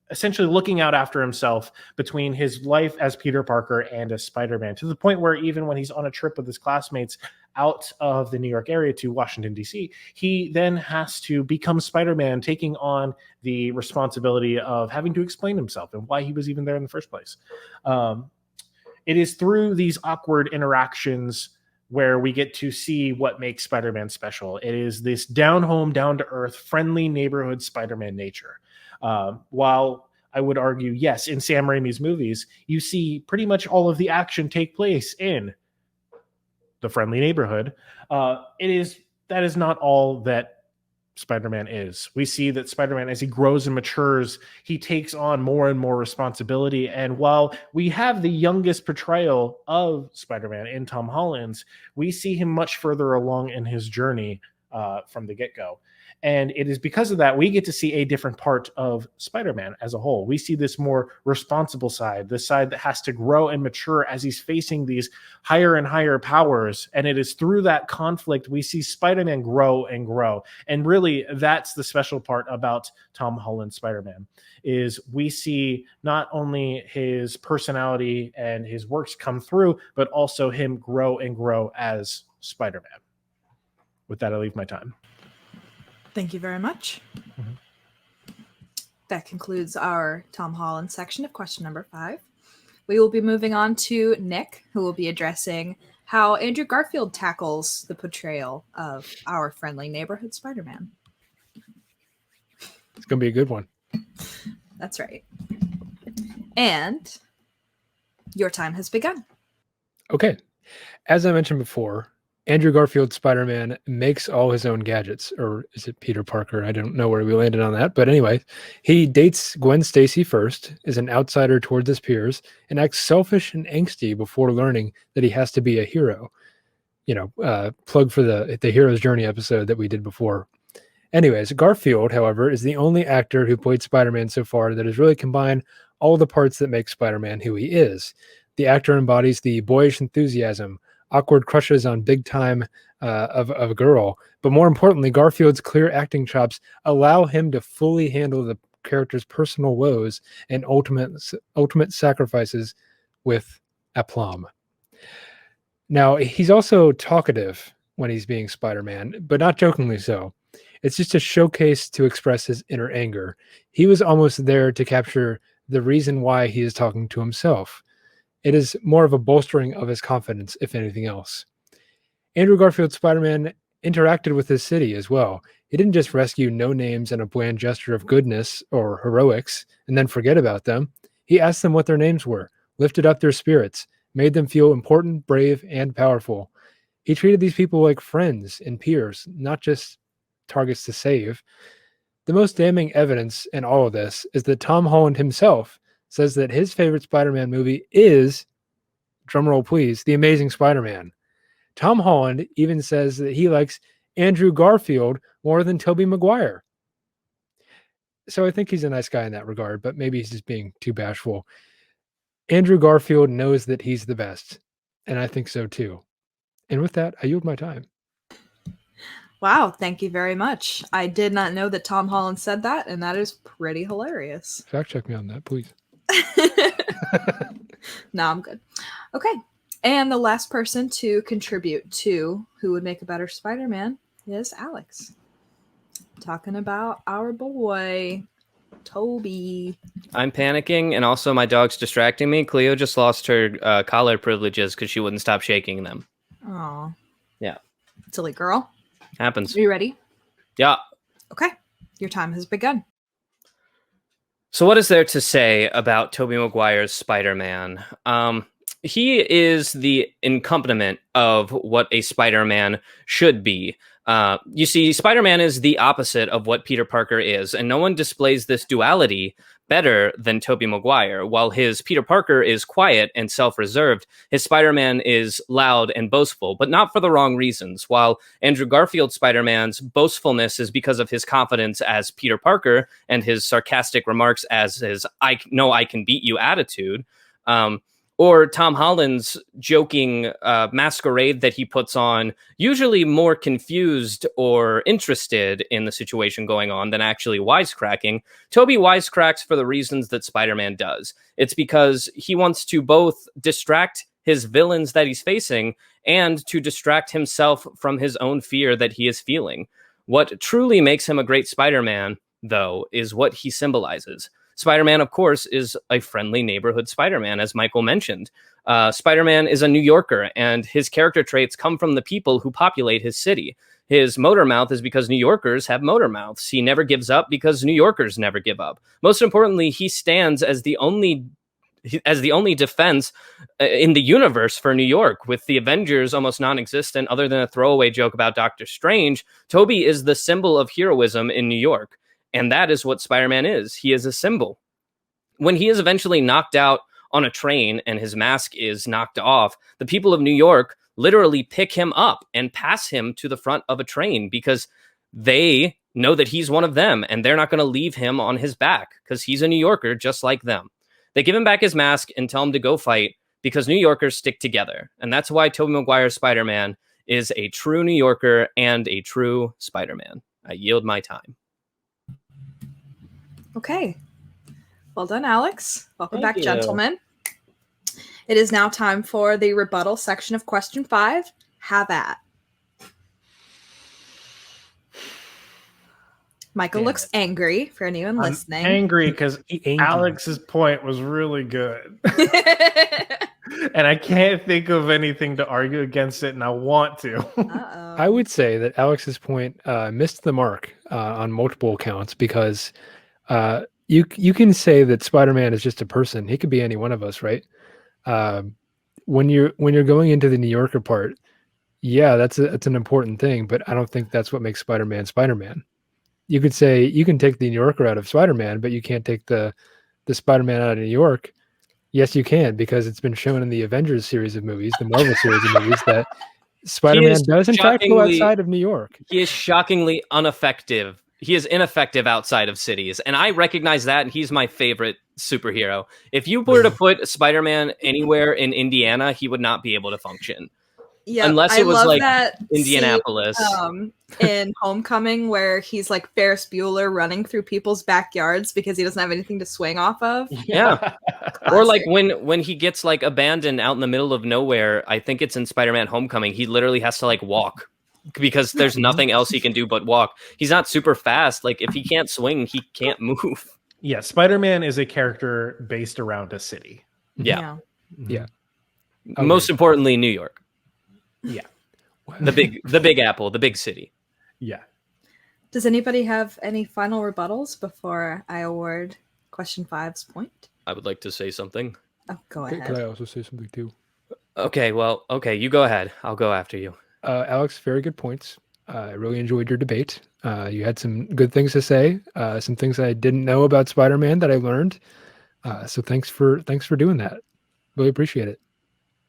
essentially looking out after himself between his life as Peter Parker and as Spider-Man, to the point where even when he's on a trip with his classmates out of the New York area to Washington, D.C., he then has to become Spider-Man, taking on the responsibility of having to explain himself and why he was even there in the first place. It is through these awkward interactions where we get to see what makes Spider-Man special. It is this down-home, down-to-earth, friendly neighborhood Spider-Man nature. While I would argue, yes, in Sam Raimi's movies, you see pretty much all of the action take place in the friendly neighborhood. That is not all that Spider-Man is. We see that Spider-Man, as he grows and matures, he takes on more and more responsibility. And while we have the youngest portrayal of Spider-Man in Tom Holland's, we see him much further along in his journey from the get-go. And it is because of that we get to see a different part of Spider-Man as a whole. We see this more responsible side, the side that has to grow and mature as he's facing these higher and higher powers. And it is through that conflict we see Spider-Man grow and grow. And really, that's the special part about Tom Holland Spider-Man, is we see not only his personality and his works come through, but also him grow and grow as Spider-Man. With that, I leave my time. Thank you very much. That concludes our Tom Holland section of question number 5. We will be moving on to Nick, who will be addressing how Andrew Garfield tackles the portrayal of our friendly neighborhood Spider-Man. It's going to be a good one. That's right. And your time has begun. Okay. As I mentioned before, Andrew Garfield's Spider-Man makes all his own gadgets, or is it Peter Parker? I don't know where we landed on that. But anyway, he dates Gwen Stacy first, is an outsider towards his peers, and acts selfish and angsty before learning that he has to be a hero. Plug for the Hero's Journey episode that we did before. Anyways, Garfield, however, is the only actor who played Spider-Man so far that has really combined all the parts that make Spider-Man who he is. The actor embodies the boyish enthusiasm, awkward crushes on big time of a girl. But more importantly, Garfield's clear acting chops allow him to fully handle the character's personal woes and ultimate sacrifices with aplomb. Now, he's also talkative when he's being Spider-Man, but not jokingly so. It's just a showcase to express his inner anger. He was almost there to capture the reason why he is talking to himself. It is more of a bolstering of his confidence, if anything else. Andrew Garfield's Spider-Man interacted with his city as well. He didn't just rescue no-names in a bland gesture of goodness or heroics and then forget about them. He asked them what their names were, lifted up their spirits, made them feel important, brave, and powerful. He treated these people like friends and peers, not just targets to save. The most damning evidence in all of this is that Tom Holland himself says that his favorite Spider-Man movie is, drumroll please, The Amazing Spider-Man. Tom Holland even says that he likes Andrew Garfield more than Tobey Maguire. So I think he's a nice guy in that regard, but maybe he's just being too bashful. Andrew Garfield knows that he's the best, and I think so too. And with that, I yield my time. Wow, thank you very much. I did not know that Tom Holland said that, and that is pretty hilarious. Fact check me on that, please. No, I'm good. Okay. And the last person to contribute to who would make a better Spider-Man is Alex. Talking about our boy, Tobey. I'm panicking, and also my dog's distracting me. Cleo just lost her collar privileges because she wouldn't stop shaking them. Aw. Yeah. Silly girl. Happens. Are you ready? Yeah. Okay. Your time has begun. So what is there to say about Tobey Maguire's Spider-Man? He is the accompaniment of what a Spider-Man should be. You see, Spider-Man is the opposite of what Peter Parker is, and no one displays this duality better than Tobey Maguire. While his Peter Parker is quiet and self-reserved, his Spider-Man is loud and boastful, but not for the wrong reasons. While Andrew Garfield's Spider-Man's boastfulness is because of his confidence as Peter Parker and his sarcastic remarks as his I know I can beat you attitude. Or Tom Holland's joking masquerade that he puts on, usually more confused or interested in the situation going on than actually wisecracking. Tobey wisecracks for the reasons that Spider-Man does. It's because he wants to both distract his villains that he's facing and to distract himself from his own fear that he is feeling. What truly makes him a great Spider-Man, though, is what he symbolizes. Spider-Man, of course, is a friendly neighborhood Spider-Man, as Michael mentioned. Spider-Man is a New Yorker, and his character traits come from the people who populate his city. His motor mouth is because New Yorkers have motor mouths. He never gives up because New Yorkers never give up. Most importantly, he stands as the only defense in the universe for New York, with the Avengers almost non-existent other than a throwaway joke about Doctor Strange. Tobey is the symbol of heroism in New York. And that is what Spider-Man is. He is a symbol. When he is eventually knocked out on a train and his mask is knocked off, the people of New York literally pick him up and pass him to the front of a train because they know that he's one of them and they're not going to leave him on his back because he's a New Yorker just like them. They give him back his mask and tell him to go fight because New Yorkers stick together. And that's why Tobey Maguire's Spider-Man is a true New Yorker and a true Spider-Man. I yield my time. Okay. Well done, Alex. Welcome Thank back, you. gentlemen. It is now time for the rebuttal section of question 5. Have at. Michael Damn looks it. angry for anyone I'm listening. angry because Angry. Alex's point was really good. And I can't think of anything to argue against it, and I want to. Uh-oh. I would say that Alex's point missed the mark on multiple accounts because you can say that Spider-Man is just a person. He could be any one of us, right? When you're going into the New Yorker part, yeah, that's an important thing, but I don't think that's what makes Spider-Man Spider-Man. You could say you can take the New Yorker out of Spider-Man, but you can't take the Spider-Man out of New York. Yes, you can, because it's been shown in the Avengers series of movies, the Marvel series of movies, that Spider-Man does in fact go outside of New York. He is shockingly ineffective. He is ineffective outside of cities, and I recognize that, and he's my favorite superhero. If you were to put Spider-Man anywhere in Indiana, he would not be able to function. Yeah, Unless it was, love like, that Indianapolis. scene, in Homecoming where he's like Ferris Bueller running through people's backyards because he doesn't have anything to swing off of. Yeah. Or like when he gets like abandoned out in the middle of nowhere, I think it's in Spider-Man Homecoming, he literally has to like walk because there's nothing else he can do but walk. He's not super fast. Like if he can't swing, he can't move. Yeah, Spider-Man is a character based around a city. Yeah. Yeah. Most importantly, New York. Yeah. The big apple, the big city. Yeah. Does anybody have any final rebuttals before I award question 5's point? I would like to say something. Oh, go Could ahead. I also say something too? Okay, well, okay, you go ahead. I'll go after you. Alex, very good points. I really enjoyed your debate. You had some good things to say, some things I didn't know about Spider-Man that I learned. So thanks for doing that. Really appreciate it.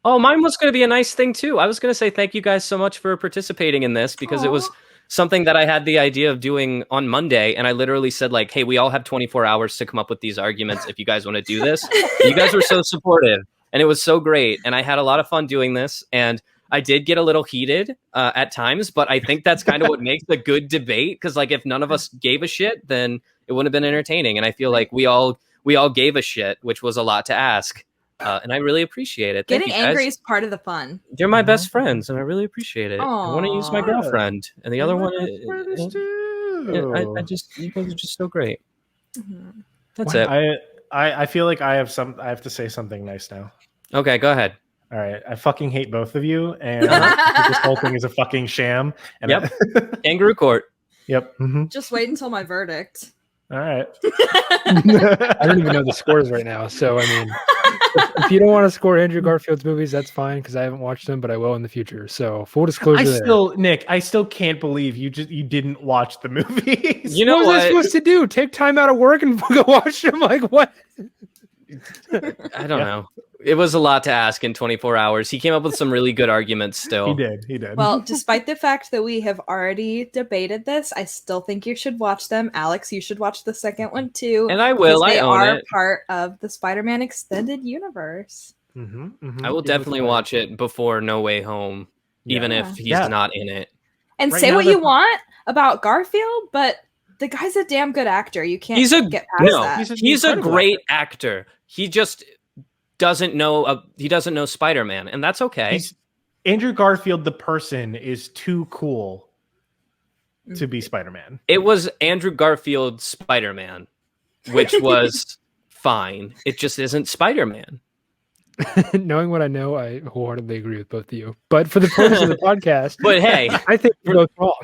Oh, mine was going to be a nice thing too. I was going to say thank you guys so much for participating in this because it was something that I had the idea of doing on Monday, and I literally said like, "Hey, we all have 24 hours to come up with these arguments if you guys want to do this." You guys were so supportive, and it was so great, and I had a lot of fun doing this, and I did get a little heated at times, but I think that's kind of what makes a good debate because like if none of us gave a shit, then it wouldn't have been entertaining, and I feel like we all gave a shit, which was a lot to ask. And I really appreciate it. Thank Getting you, guys. angry is part of the fun. They're my best friends, and I really appreciate it. I want to use my Aw. girlfriend, and the other one. I I just you guys are just so great. Mhm. That's it. feel like I have to say something nice now. Okay, go ahead. All right, I fucking hate both of you, and I think this whole thing is a fucking sham. And Yep. Kangaroo court. Yep. Mhm. Just wait until my verdict. All right. I don't even know the scores right now. So, I mean, if you don't want to score Andrew Garfield's movies, that's fine because I haven't watched them, but I will in the future. So, full disclosure. Nick, I still can't believe you didn't watch the movies. You know what was I supposed to do? Take time out of work and go watch them? Like, what? I don't know. It was a lot to ask in 24 hours. He came up with some really good arguments still. He did. Well, despite the fact that we have already debated this, I still think you should watch them. Alex, you should watch the second one too. And I will. They I own are it. part of the Spider-Man extended universe. I will definitely watch it before No Way Home, even if he's not in it. And Right say now what that- you want about Garfield, but the guy's a damn good actor. You can't get past that. He's a incredible great actor. He just doesn't know Spider-Man, and that's okay. Andrew Garfield, the person, is too cool to be Spider-Man. It was Andrew Garfield Spider-Man, which was fine. It just isn't Spider-Man. Knowing what I know, I wholeheartedly agree with both of you. But for the purpose of the podcast, But hey, I think we're both wrong.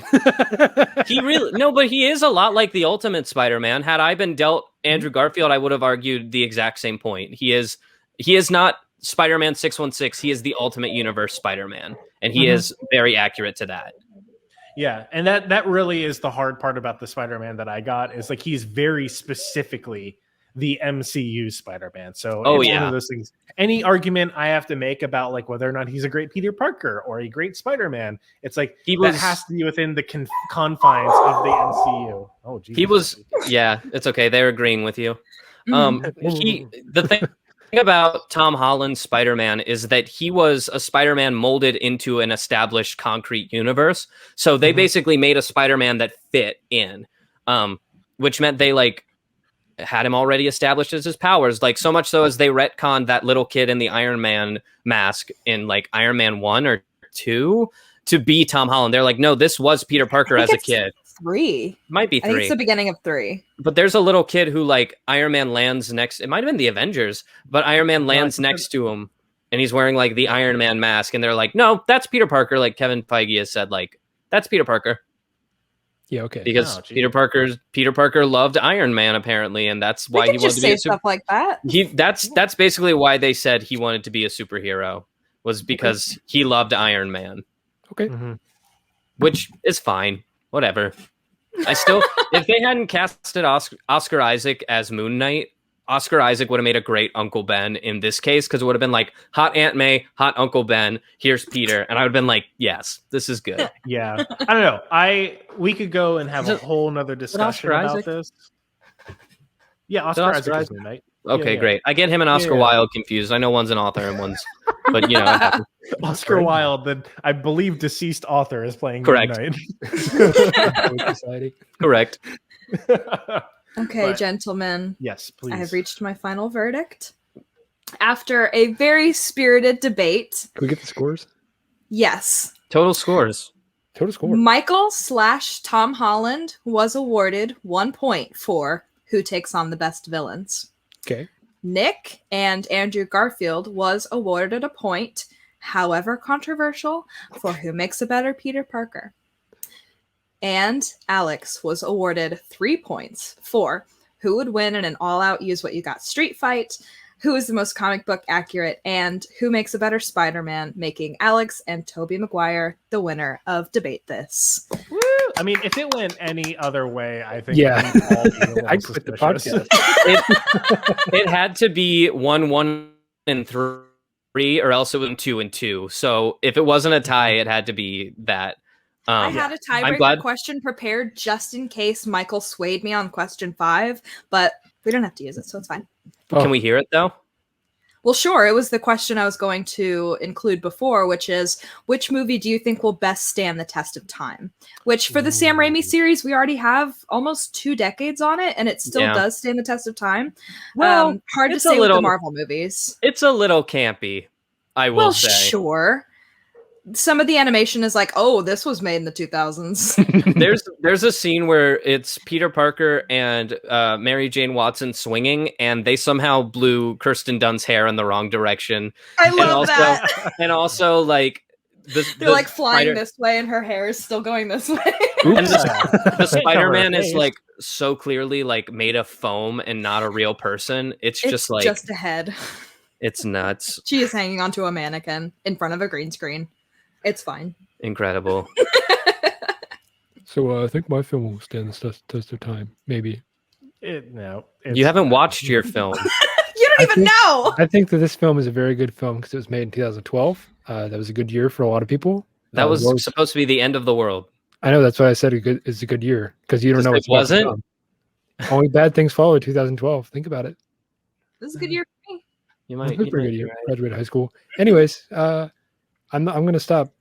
but he is a lot like the Ultimate Spider-Man. Had I been dealt Andrew Garfield, I would have argued the exact same point. He is not Spider-Man 616. He is the Ultimate Universe Spider-Man, and he is very accurate to that. Yeah, and that really is the hard part about the Spider-Man that I got is like he's very specifically the MCU Spider-Man. So it's one of those things. Any argument I have to make about like whether or not he's a great Peter Parker or a great Spider-Man, it's like that has to be within the confines of the MCU. Oh, Jesus. He was, yeah, it's okay. They're agreeing with you. The thing about Tom Holland's Spider-Man is that he was a Spider-Man molded into an established concrete universe. So they basically made a Spider-Man that fit in, which meant they like had him already established as his powers, like so much so as they retconned that little kid in the Iron Man mask in like Iron Man 1 or 2 to be Tom Holland. They're like, no, this was Peter Parker as a kid. 3 might be 3. I think it's the beginning of 3. But there's a little kid who like Iron Man lands next. It might have been the Avengers, but Iron Man lands next to him and he's wearing like the Iron Man mask. And they're like, no, that's Peter Parker. Like Kevin Feige has said, like, that's Peter Parker. Yeah, okay. Because Peter Parker loved Iron Man apparently, and that's why he wanted to be stuff like that. That's basically why they said he wanted to be a superhero, was because he loved Iron Man. Okay. Which is fine. Whatever. I still, if they hadn't casted Oscar Isaac as Moon Knight, Oscar Isaac would have made a great Uncle Ben in this case, because it would have been like hot Aunt May, hot Uncle Ben, here's Peter, and I would have been like, yes, this is good. Yeah, I don't know. We could go and have a whole nother discussion about this. Yeah, Oscar Isaac is Moon Knight. Okay, great. I get him and Oscar Wilde confused. I know one's an author and one's, but you know, it happens. Oscar Wilde, the I believe deceased author, is playing Correct. Moon Knight. Correct. Okay, gentlemen. Yes, please. I have reached my final verdict. After a very spirited debate. Can we get the scores? Yes. Total scores. Michael/Tom Holland was awarded 1 point for Who Takes on the Best Villains. Okay. Nick and Andrew Garfield was awarded a point, however controversial, for Who Makes a Better Peter Parker. And Alex was awarded 3 points for Who Would Win in an all-out use-what-you-got street fight, who is the most comic book accurate, and who makes a better Spider-Man, making Alex and Tobey Maguire the winner of Debate This. Woo! I mean, if it went any other way, I think Yeah. we'd all be a little I quit the suspicious. podcast. It had to be 1, 1, and 3, or else it was 2 and 2. So if it wasn't a tie, it had to be that. I had a I'm tiebreaker glad- question prepared just in case Michael swayed me on question 5, but we don't have to use it, so it's fine. Can we hear it though? Well, sure. It was the question I was going to include before, which is, which movie do you think will best stand the test of time? Which, for the Sam Raimi series, we already have almost 2 decades on it, and it still does stand the test of time. Well, hard to it's say a with the little- Marvel movies. It's a little campy, I will say. Sure. Some of the animation is like, oh, this was made in the 2000s. There's a scene where it's Peter Parker and Mary Jane Watson swinging, and they somehow blew Kirsten Dunst's hair in the wrong direction. I love that. And also, like, They're like flying this way, and her hair is still going this way. And the Can't Spider-Man cover her is face. like so clearly like made of foam and not a real person. It's just like just a head. it's nuts. She is hanging onto a mannequin in front of a green screen. It's fine. Incredible. So I think my film will stand the test of time. Maybe. You haven't watched your film. You don't even know. I think that this film is a very good film because it was made in 2012. That was a good year for a lot of people. That was World- supposed to be the end of the world. I know, that's why I said it's a good year because you don't know It what's about to wasn't? come. Only bad things followed 2012. Think about it. This is a good year for me. You It might, was a you pretty might good be year. right. Graduated high school. Anyways, I'm going to stop.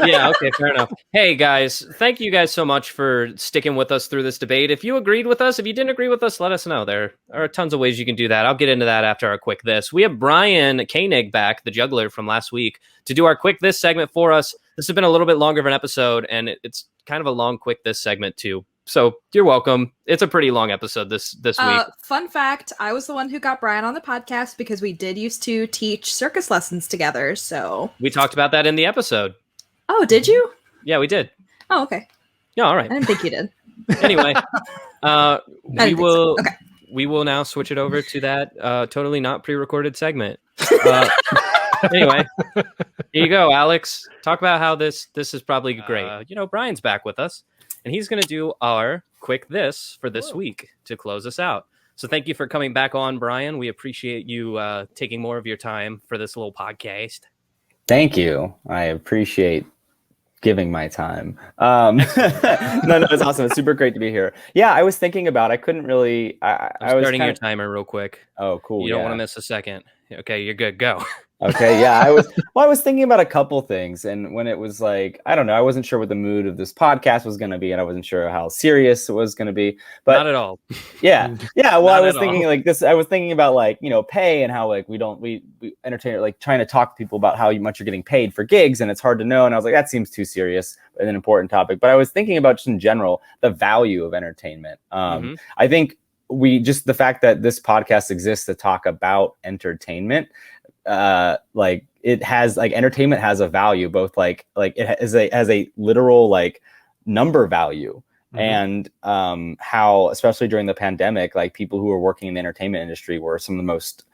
Yeah, okay, fair enough. Hey guys, thank you guys so much for sticking with us through this debate. If you agreed with us, if you didn't agree with us, let us know. There are tons of ways you can do that. I'll get into that after our quick this. We have Brian Koenig back, the juggler from last week, to do our quick this segment for us. This has been a little bit longer of an episode, and it's kind of a long quick this segment too. So you're welcome. It's a pretty long episode this week. Fun fact, I was the one who got Brian on the podcast because we did used to teach circus lessons together. So We talked about that in the episode. Oh, did you? Yeah, we did. Oh, okay. Yeah, all I right. didn't think you did. Anyway, think so. Okay. we will now switch it over to that totally not pre-recorded segment. Anyway, here you go, Alex. Talk about how this is probably great. Brian's back with us, and he's going to do our quick this for this week to close us out. So thank you for coming back on, Brian. We appreciate you taking more of your time for this little podcast. Thank you. I appreciate giving my time. No, it's awesome. It's super great to be here. Yeah, I was thinking about, I couldn't really, I was starting kind your of, timer real quick. oh, cool. You don't want to miss a second. Okay, you're good. Go. Okay, yeah, I was thinking about a couple things, and when it was like, I don't know, I wasn't sure what the mood of this podcast was going to be, and I wasn't sure how serious it was going to be, but Not at all. yeah, well, Not I was at thinking all. like this. I was thinking about like pay and how like we entertain, like trying to talk to people about how much you're getting paid for gigs, and it's hard to know. And I was like, that seems too serious and an important topic. But I was thinking about just in general the value of entertainment. I think the fact that this podcast exists to talk about entertainment, like it has like entertainment has a value, both like it has a literal like number value. And how, especially during the pandemic, like people who were working in the entertainment industry were some of the most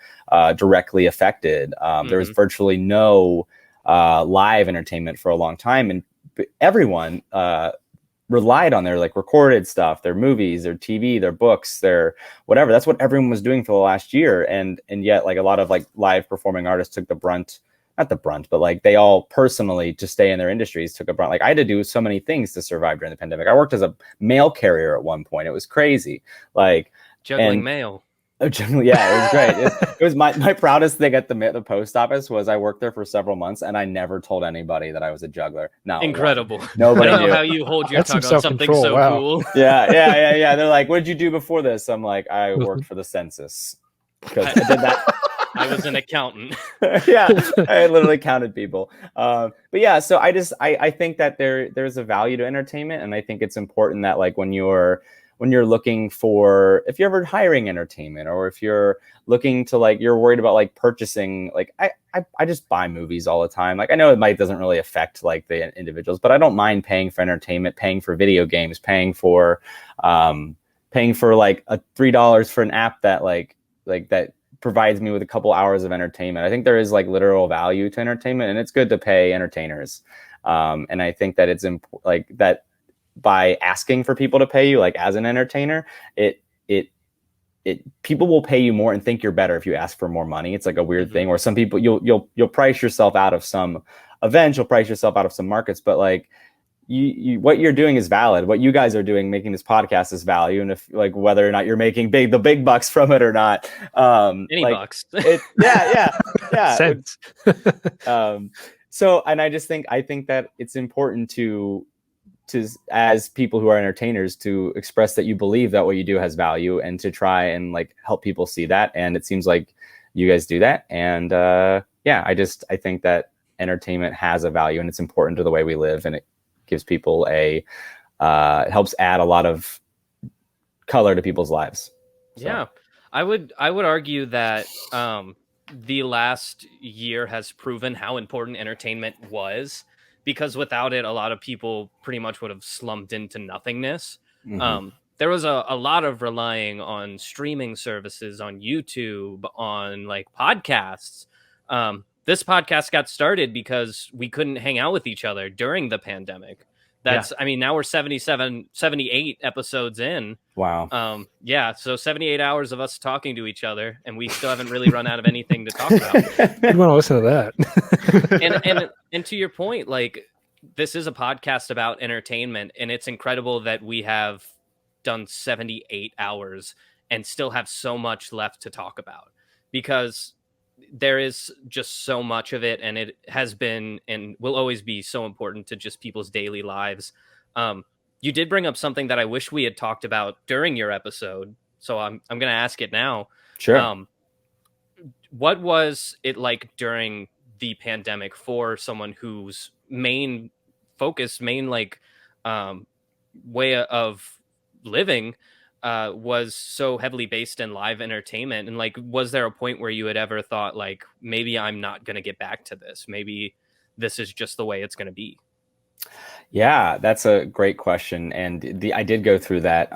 directly affected. There was virtually no live entertainment for a long time, and everyone relied on their like recorded stuff, their movies, their TV, their books, their whatever. That's what everyone was doing for the last year, and yet like a lot of like live performing artists took the brunt. Not the brunt, but like they all personally to stay in their industries took a brunt. Like I had to do so many things to survive during the pandemic. I worked as a mail carrier at one point. It was crazy. Like Juggling mail. Generally, yeah, it was great. It was my proudest thing at the post office was I worked there for several months and I never told anybody that I was a juggler. No, Incredible. Nobody I don't knew. know how you hold your That's some tongue on something so self-control, wow. cool. Yeah. They're like, "What did you do before this?" I'm like, "I worked for the census." Because I did that. I was an accountant. Yeah, I literally counted people. But yeah, so I think that there's a value to entertainment, and I think it's important that like when you're looking for, if you're ever hiring entertainment, or if you're looking to like, you're worried about like purchasing, like I just buy movies all the time. Like I know it doesn't really affect like the individuals, but I don't mind paying for entertainment, paying for video games, paying for like $3 for an app that like that provides me with a couple hours of entertainment. I think there is like literal value to entertainment, and it's good to pay entertainers. And I think that it's like that by asking for people to pay you, like as an entertainer, people will pay you more and think you're better if you ask for more money. It's like a weird thing, or some people you'll price yourself out of some events, you'll price yourself out of some markets, but like you what you're doing is valid. What you guys are doing, making this podcast, is value, and if like whether or not you're making the big bucks from it or not, Any like, bucks. yeah. Sense. So, and I think that it's important to as people who are entertainers to express that you believe that what you do has value, and to try and like help people see that. And it seems like you guys do that. And I think that entertainment has a value, and it's important to the way we live, and it gives people it helps add a lot of color to people's lives. So. Yeah, I would argue that the last year has proven how important entertainment was, because without it, a lot of people pretty much would have slumped into nothingness. Mm-hmm. There was a lot of relying on streaming services, on YouTube, on like podcasts. This podcast got started because we couldn't hang out with each other during the pandemic. I mean, now we're 78 episodes in. Wow. So 78 hours of us talking to each other, and we still haven't really run out of anything to talk about. You'd want to listen to that. and to your point, like, this is a podcast about entertainment, and it's incredible that we have done 78 hours and still have so much left to talk about, because there is just so much of it, and it has been and will always be so important to just people's daily lives. You did bring up something that I wish we had talked about during your episode, so I'm going to ask it now. Sure. What was it like during the pandemic for someone whose main way of living was so heavily based in live entertainment? And like, was there a point where you had ever thought like, maybe I'm not going to get back to this, maybe this is just the way it's going to be? Yeah, that's a great question. And I did go through that.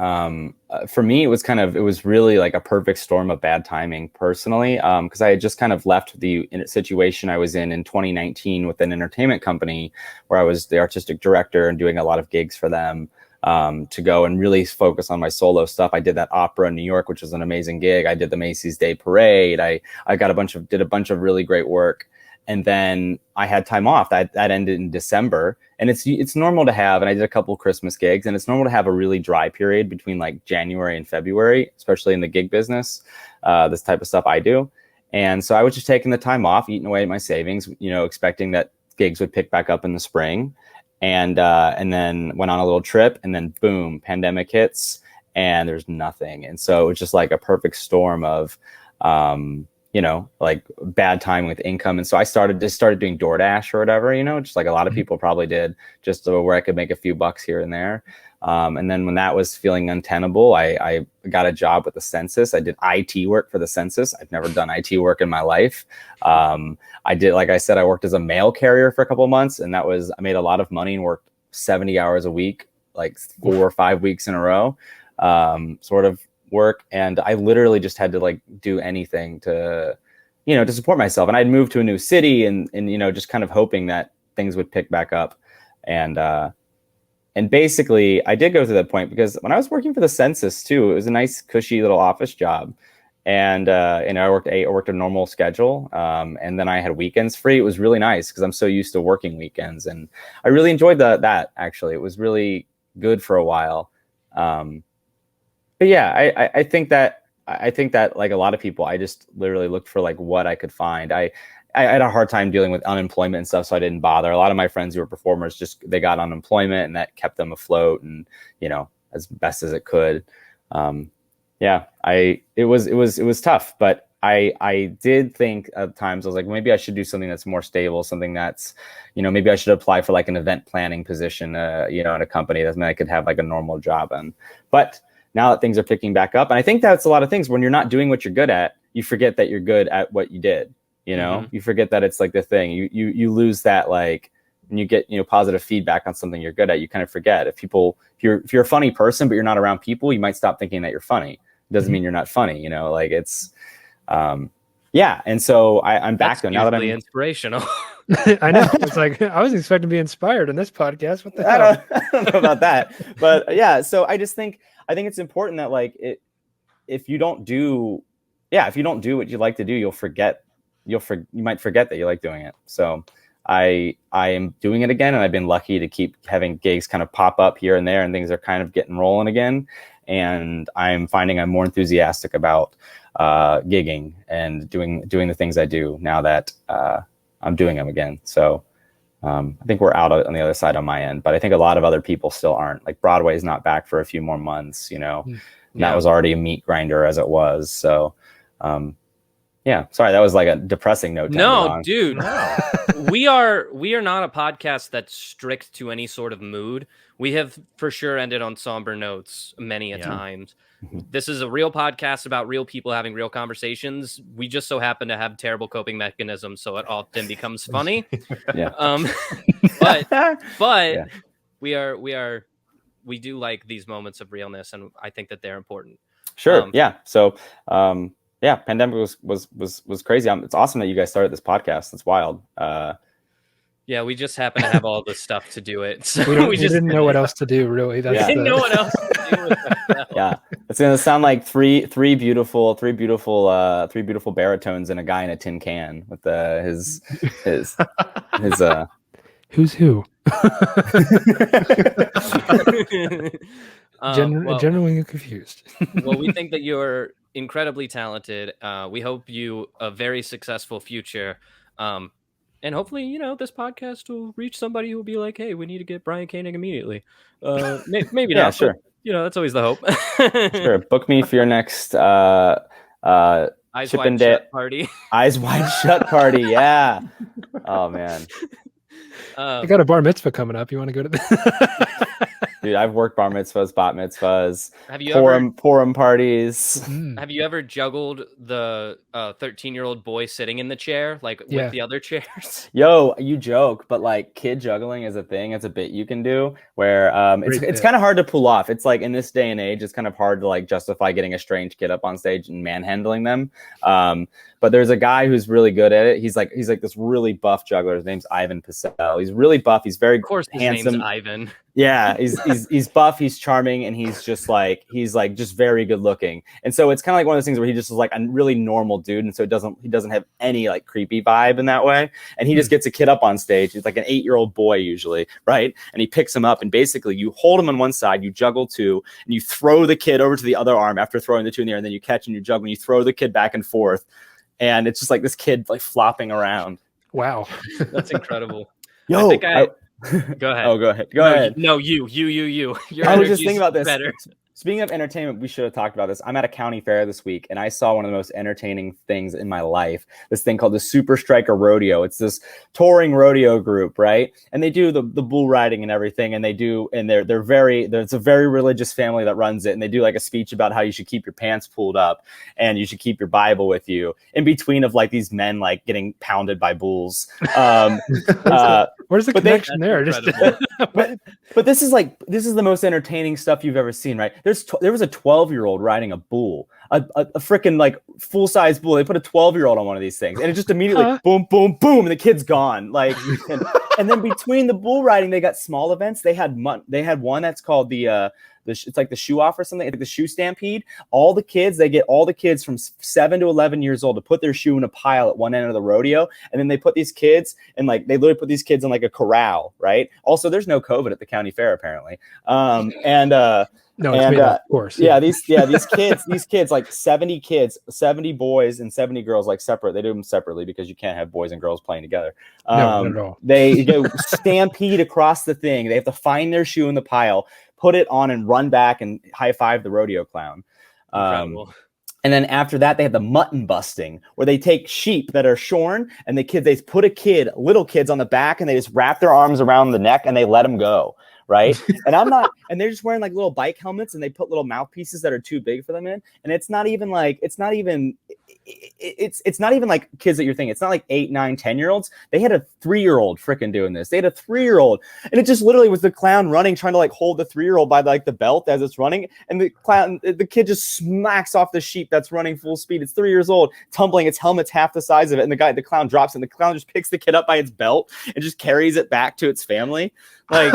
For me, it was really like a perfect storm of bad timing personally, because I had just kind of left the situation I was in 2019 with an entertainment company where I was the artistic director and doing a lot of gigs for them. To go and really focus on my solo stuff. I did that opera in New York, which was an amazing gig. I did the Macy's Day Parade. I did a bunch of really great work. And then I had time off. That ended in December. And it's normal to have, and I did a couple of Christmas gigs, and it's normal to have a really dry period between like January and February, especially in the gig business, this type of stuff I do. And so I was just taking the time off, eating away at my savings, expecting that gigs would pick back up in the spring. And then went on a little trip, and then boom, pandemic hits, and there's nothing. And so it was just like a perfect storm of, like bad timing with income. And so I started doing DoorDash or whatever, just like a lot of people probably did, just where I could make a few bucks here and there. And then when that was feeling untenable, I got a job with the census. I did IT work for the census. I've never done IT work in my life. I did, like I said, I worked as a mail carrier for a couple of months, and I made a lot of money and worked 70 hours a week, like 4 or 5 weeks in a row, sort of work. And I literally just had to like do anything to support myself. And I'd moved to a new city and just kind of hoping that things would pick back up. And basically, I did go through that point because when I was working for the census too, it was a nice, cushy little office job, and I worked a normal schedule, and then I had weekends free. It was really nice because I'm so used to working weekends, and I really enjoyed that. Actually, it was really good for a while. But yeah, I think that like a lot of people, I just literally looked for like what I could find. I had a hard time dealing with unemployment and stuff, so I didn't bother. A lot of my friends who were performers, they got unemployment, and that kept them afloat, and as best as it could. It was tough, but I did think at times I was like, maybe I should do something that's more stable, something that's, maybe I should apply for like an event planning position, in a company that I could have like a normal job in. But now that things are picking back up, and I think that's a lot of things. When you're not doing what you're good at, you forget that you're good at what you did. You forget that it's like the thing. You lose that, like, when you get positive feedback on something you're good at, you kind of forget. If you're a funny person but you're not around people, you might stop thinking that you're funny. It doesn't mean you're not funny. Like it's Yeah, and so I'm back That's now that I'm inspirational. I know. It's like I was expecting to be inspired in this podcast. What the I hell? don't know about that, but yeah. So I think it's important that like if you don't do what you like to do, you might forget that you like doing it. So I am doing it again, and I've been lucky to keep having gigs kind of pop up here and there, and things are kind of getting rolling again. And I'm finding I'm more enthusiastic about gigging and doing the things I do now that I'm doing them again. So I think we're out on the other side on my end, but I think a lot of other people still aren't. Like Broadway's not back for a few more months, you know. That was already a meat grinder as it was. So yeah, sorry, that was like a depressing note. No, dude, we are not a podcast that's strict to any sort of mood. We have for sure ended on somber notes many a times. This is a real podcast about real people having real conversations. We just so happen to have terrible coping mechanisms, so it often becomes funny. But Yeah. we do like these moments of realness, and I think that they're important. Sure. Yeah. So yeah, pandemic was crazy. It's awesome that you guys started this podcast. It's wild. Yeah, we just happen to have all the stuff to do it. So we just didn't know what else to do, really. That's didn't know what else to do with that. Yeah, it's gonna sound like three beautiful baritones and a guy in a tin can with his Who's who? Generally confused. Well, we think that you're incredibly talented. We hope you a very successful future. And hopefully, you know, this podcast will reach somebody who will be like, hey, we need to get Brian Koenig immediately. Maybe yeah, not. Sure. But, you know, that's always the hope. Sure. Book me for your next Eyes Wide Shut party. Eyes Wide Shut party. Yeah. Oh, man. I got a bar mitzvah coming up. You want to go to the... Dude, I've worked bar mitzvahs, bat mitzvahs, Have you Purim parties. Have you ever juggled the 13-year-old boy sitting in the chair, like with the other chairs? Yo, you joke, but like kid juggling is a thing. It's a bit you can do where it's kind of hard to pull off. It's like in this day and age, it's kind of hard to like justify getting a strange kid up on stage and manhandling them. But there's a guy who's really good at it. He's like this really buff juggler. His name's Ivan Pacell. He's really buff. He's very handsome. His name's Ivan. Yeah, he's buff, he's charming, and he's just very good looking. And so it's kind of like one of those things where he just is like a really normal dude, and so he doesn't have any like creepy vibe in that way. And he just gets a kid up on stage. He's like an 8-year-old boy usually, right? And he picks him up, and basically you hold him on one side, you juggle two, and you throw the kid over to the other arm after throwing the two in the air, and then you catch and you juggle, and you throw the kid back and forth, and it's just like this kid like flopping around. Wow, that's incredible. Yo, Go ahead. Oh, go ahead. Go ahead. No, you. I was just thinking about this. Better. Speaking of entertainment, we should have talked about this. I'm at a county fair this week, and I saw one of the most entertaining things in my life. This thing called the Super Striker Rodeo. It's this touring rodeo group, right? And they do the bull riding and everything. And it's a very religious family that runs it. And they do like a speech about how you should keep your pants pulled up and you should keep your Bible with you in between of like these men like getting pounded by bulls. Where's the connection there? But this is the most entertaining stuff you've ever seen, right? There was a 12-year-old riding a bull, a freaking like full-size bull. They put a 12-year-old on one of these things, and it just immediately boom, boom, boom, and the kid's gone. Like, and then between the bull riding, they got small events. They had one that's called it's like the shoe off or something, like the shoe stampede. They get all the kids from 7 to 11 years old to put their shoe in a pile at one end of the rodeo. And then they put these kids in they literally put these kids in like a corral, right? Also, there's no COVID at the county fair, apparently. No, it's made up, of course. Yeah, these kids, like 70 kids, 70 boys and 70 girls, like separate. They do them separately because you can't have boys and girls playing together. No, not at all. They go stampede across the thing. They have to find their shoe in the pile, put it on, and run back and high five the rodeo clown. Incredible. And then after that, they have the mutton busting, where they take sheep that are shorn, and they put little kids on the back, and they just wrap their arms around the neck, and they let them go. right? And I'm not, and they're just wearing like little bike helmets, and they put little mouthpieces that are too big for them in, and it's not even like kids that you're thinking. It's not like 8, 9, 10-year-olds. They had a 3-year-old freaking doing this. They had a 3-year-old, and it just literally was the clown running, trying to like hold the 3-year-old by like the belt as it's running, and the kid just smacks off the sheep that's running full speed. It's 3 years old, tumbling. Its helmet's half the size of it, and the clown drops, and the clown just picks the kid up by its belt and just carries it back to its family, like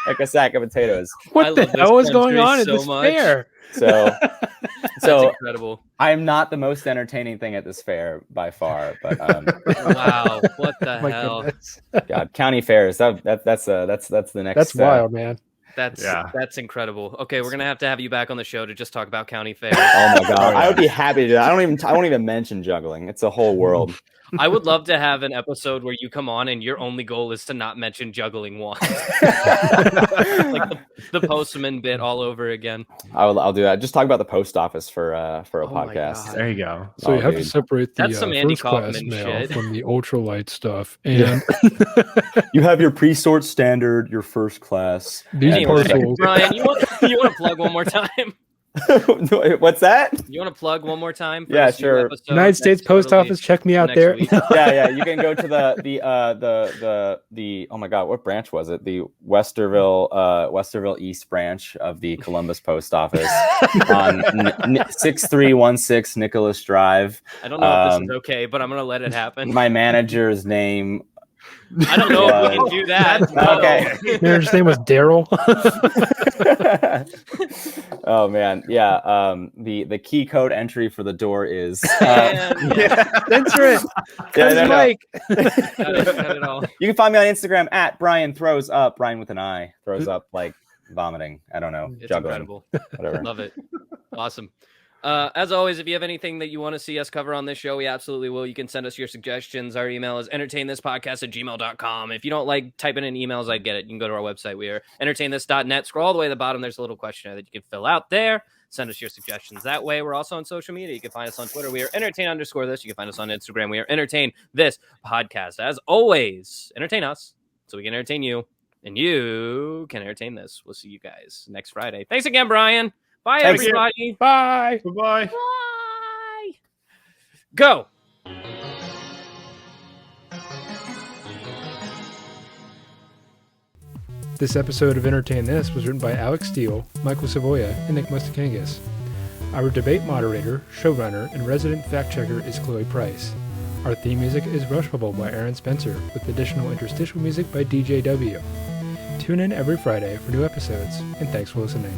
like a sack of potatoes. What the hell is going on at this fair? So That's incredible. I'm not the most entertaining thing at this fair by far, but Wow, what the My hell? goodness. God, county fairs. That's the next. That's wild, man. That's incredible. Okay, we're gonna have to have you back on the show to just talk about county fairs. Oh my God, I would be happy to do that. I won't even mention juggling. It's a whole world. I would love to have an episode where you come on and your only goal is to not mention juggling once. Like the postman bit all over again. I'll do that. Just talk about the post office for a podcast. There you go. So you have to separate the That's some Andy first class Kaufman mail shit. from the ultralight stuff, and You have your pre-sort standard, your first class. these Anyway, parcels. Brian, you want to plug one more time? What's that? You want to plug one more time? For Yeah, this new sure. episode United States that's Post totally Office, check me out next there. week? Yeah. You can go to the oh my God, what branch was it? The Westerville East branch of the Columbus Post Office on 6316 Nicholas Drive. I don't know if this is okay, but I'm gonna let it happen. My manager's name. I don't know if we can do that. Okay. Manager's name was Daryl. Oh man, yeah. The key code entry for the door is. Censor it. Yeah, Mike. Cut it all. You can find me on Instagram at Brian Throws Up. Brian with an I. Throws up like vomiting. I don't know. It's Juggling. incredible. Whatever. Love it. Awesome. As always, if you have anything that you want to see us cover on this show, we absolutely will. You can send us your suggestions. Our email is entertainthispodcast@gmail.com. If you don't like typing in emails, I get it. You can go to our website. We are entertainthis.net. Scroll all the way to the bottom. There's a little questionnaire that you can fill out there. Send us your suggestions that way. We're also on social media. You can find us on Twitter. We are entertain_this. You can find us on Instagram. We are entertain this podcast. As always, entertain us so we can entertain you, and you can entertain this. We'll see you guys next Friday. Thanks again, Brian. Bye, Thanks. everybody. Bye. Bye-bye. Bye. Go. This episode of Entertain This was written by Alex Steele, Michael Savoya, and Nick Mustakangas. Our debate moderator, showrunner, and resident fact-checker is Chloe Price. Our theme music is Rush Bubble by Aaron Spencer, with additional interstitial music by DJW. Tune in every Friday for new episodes, and thanks for listening.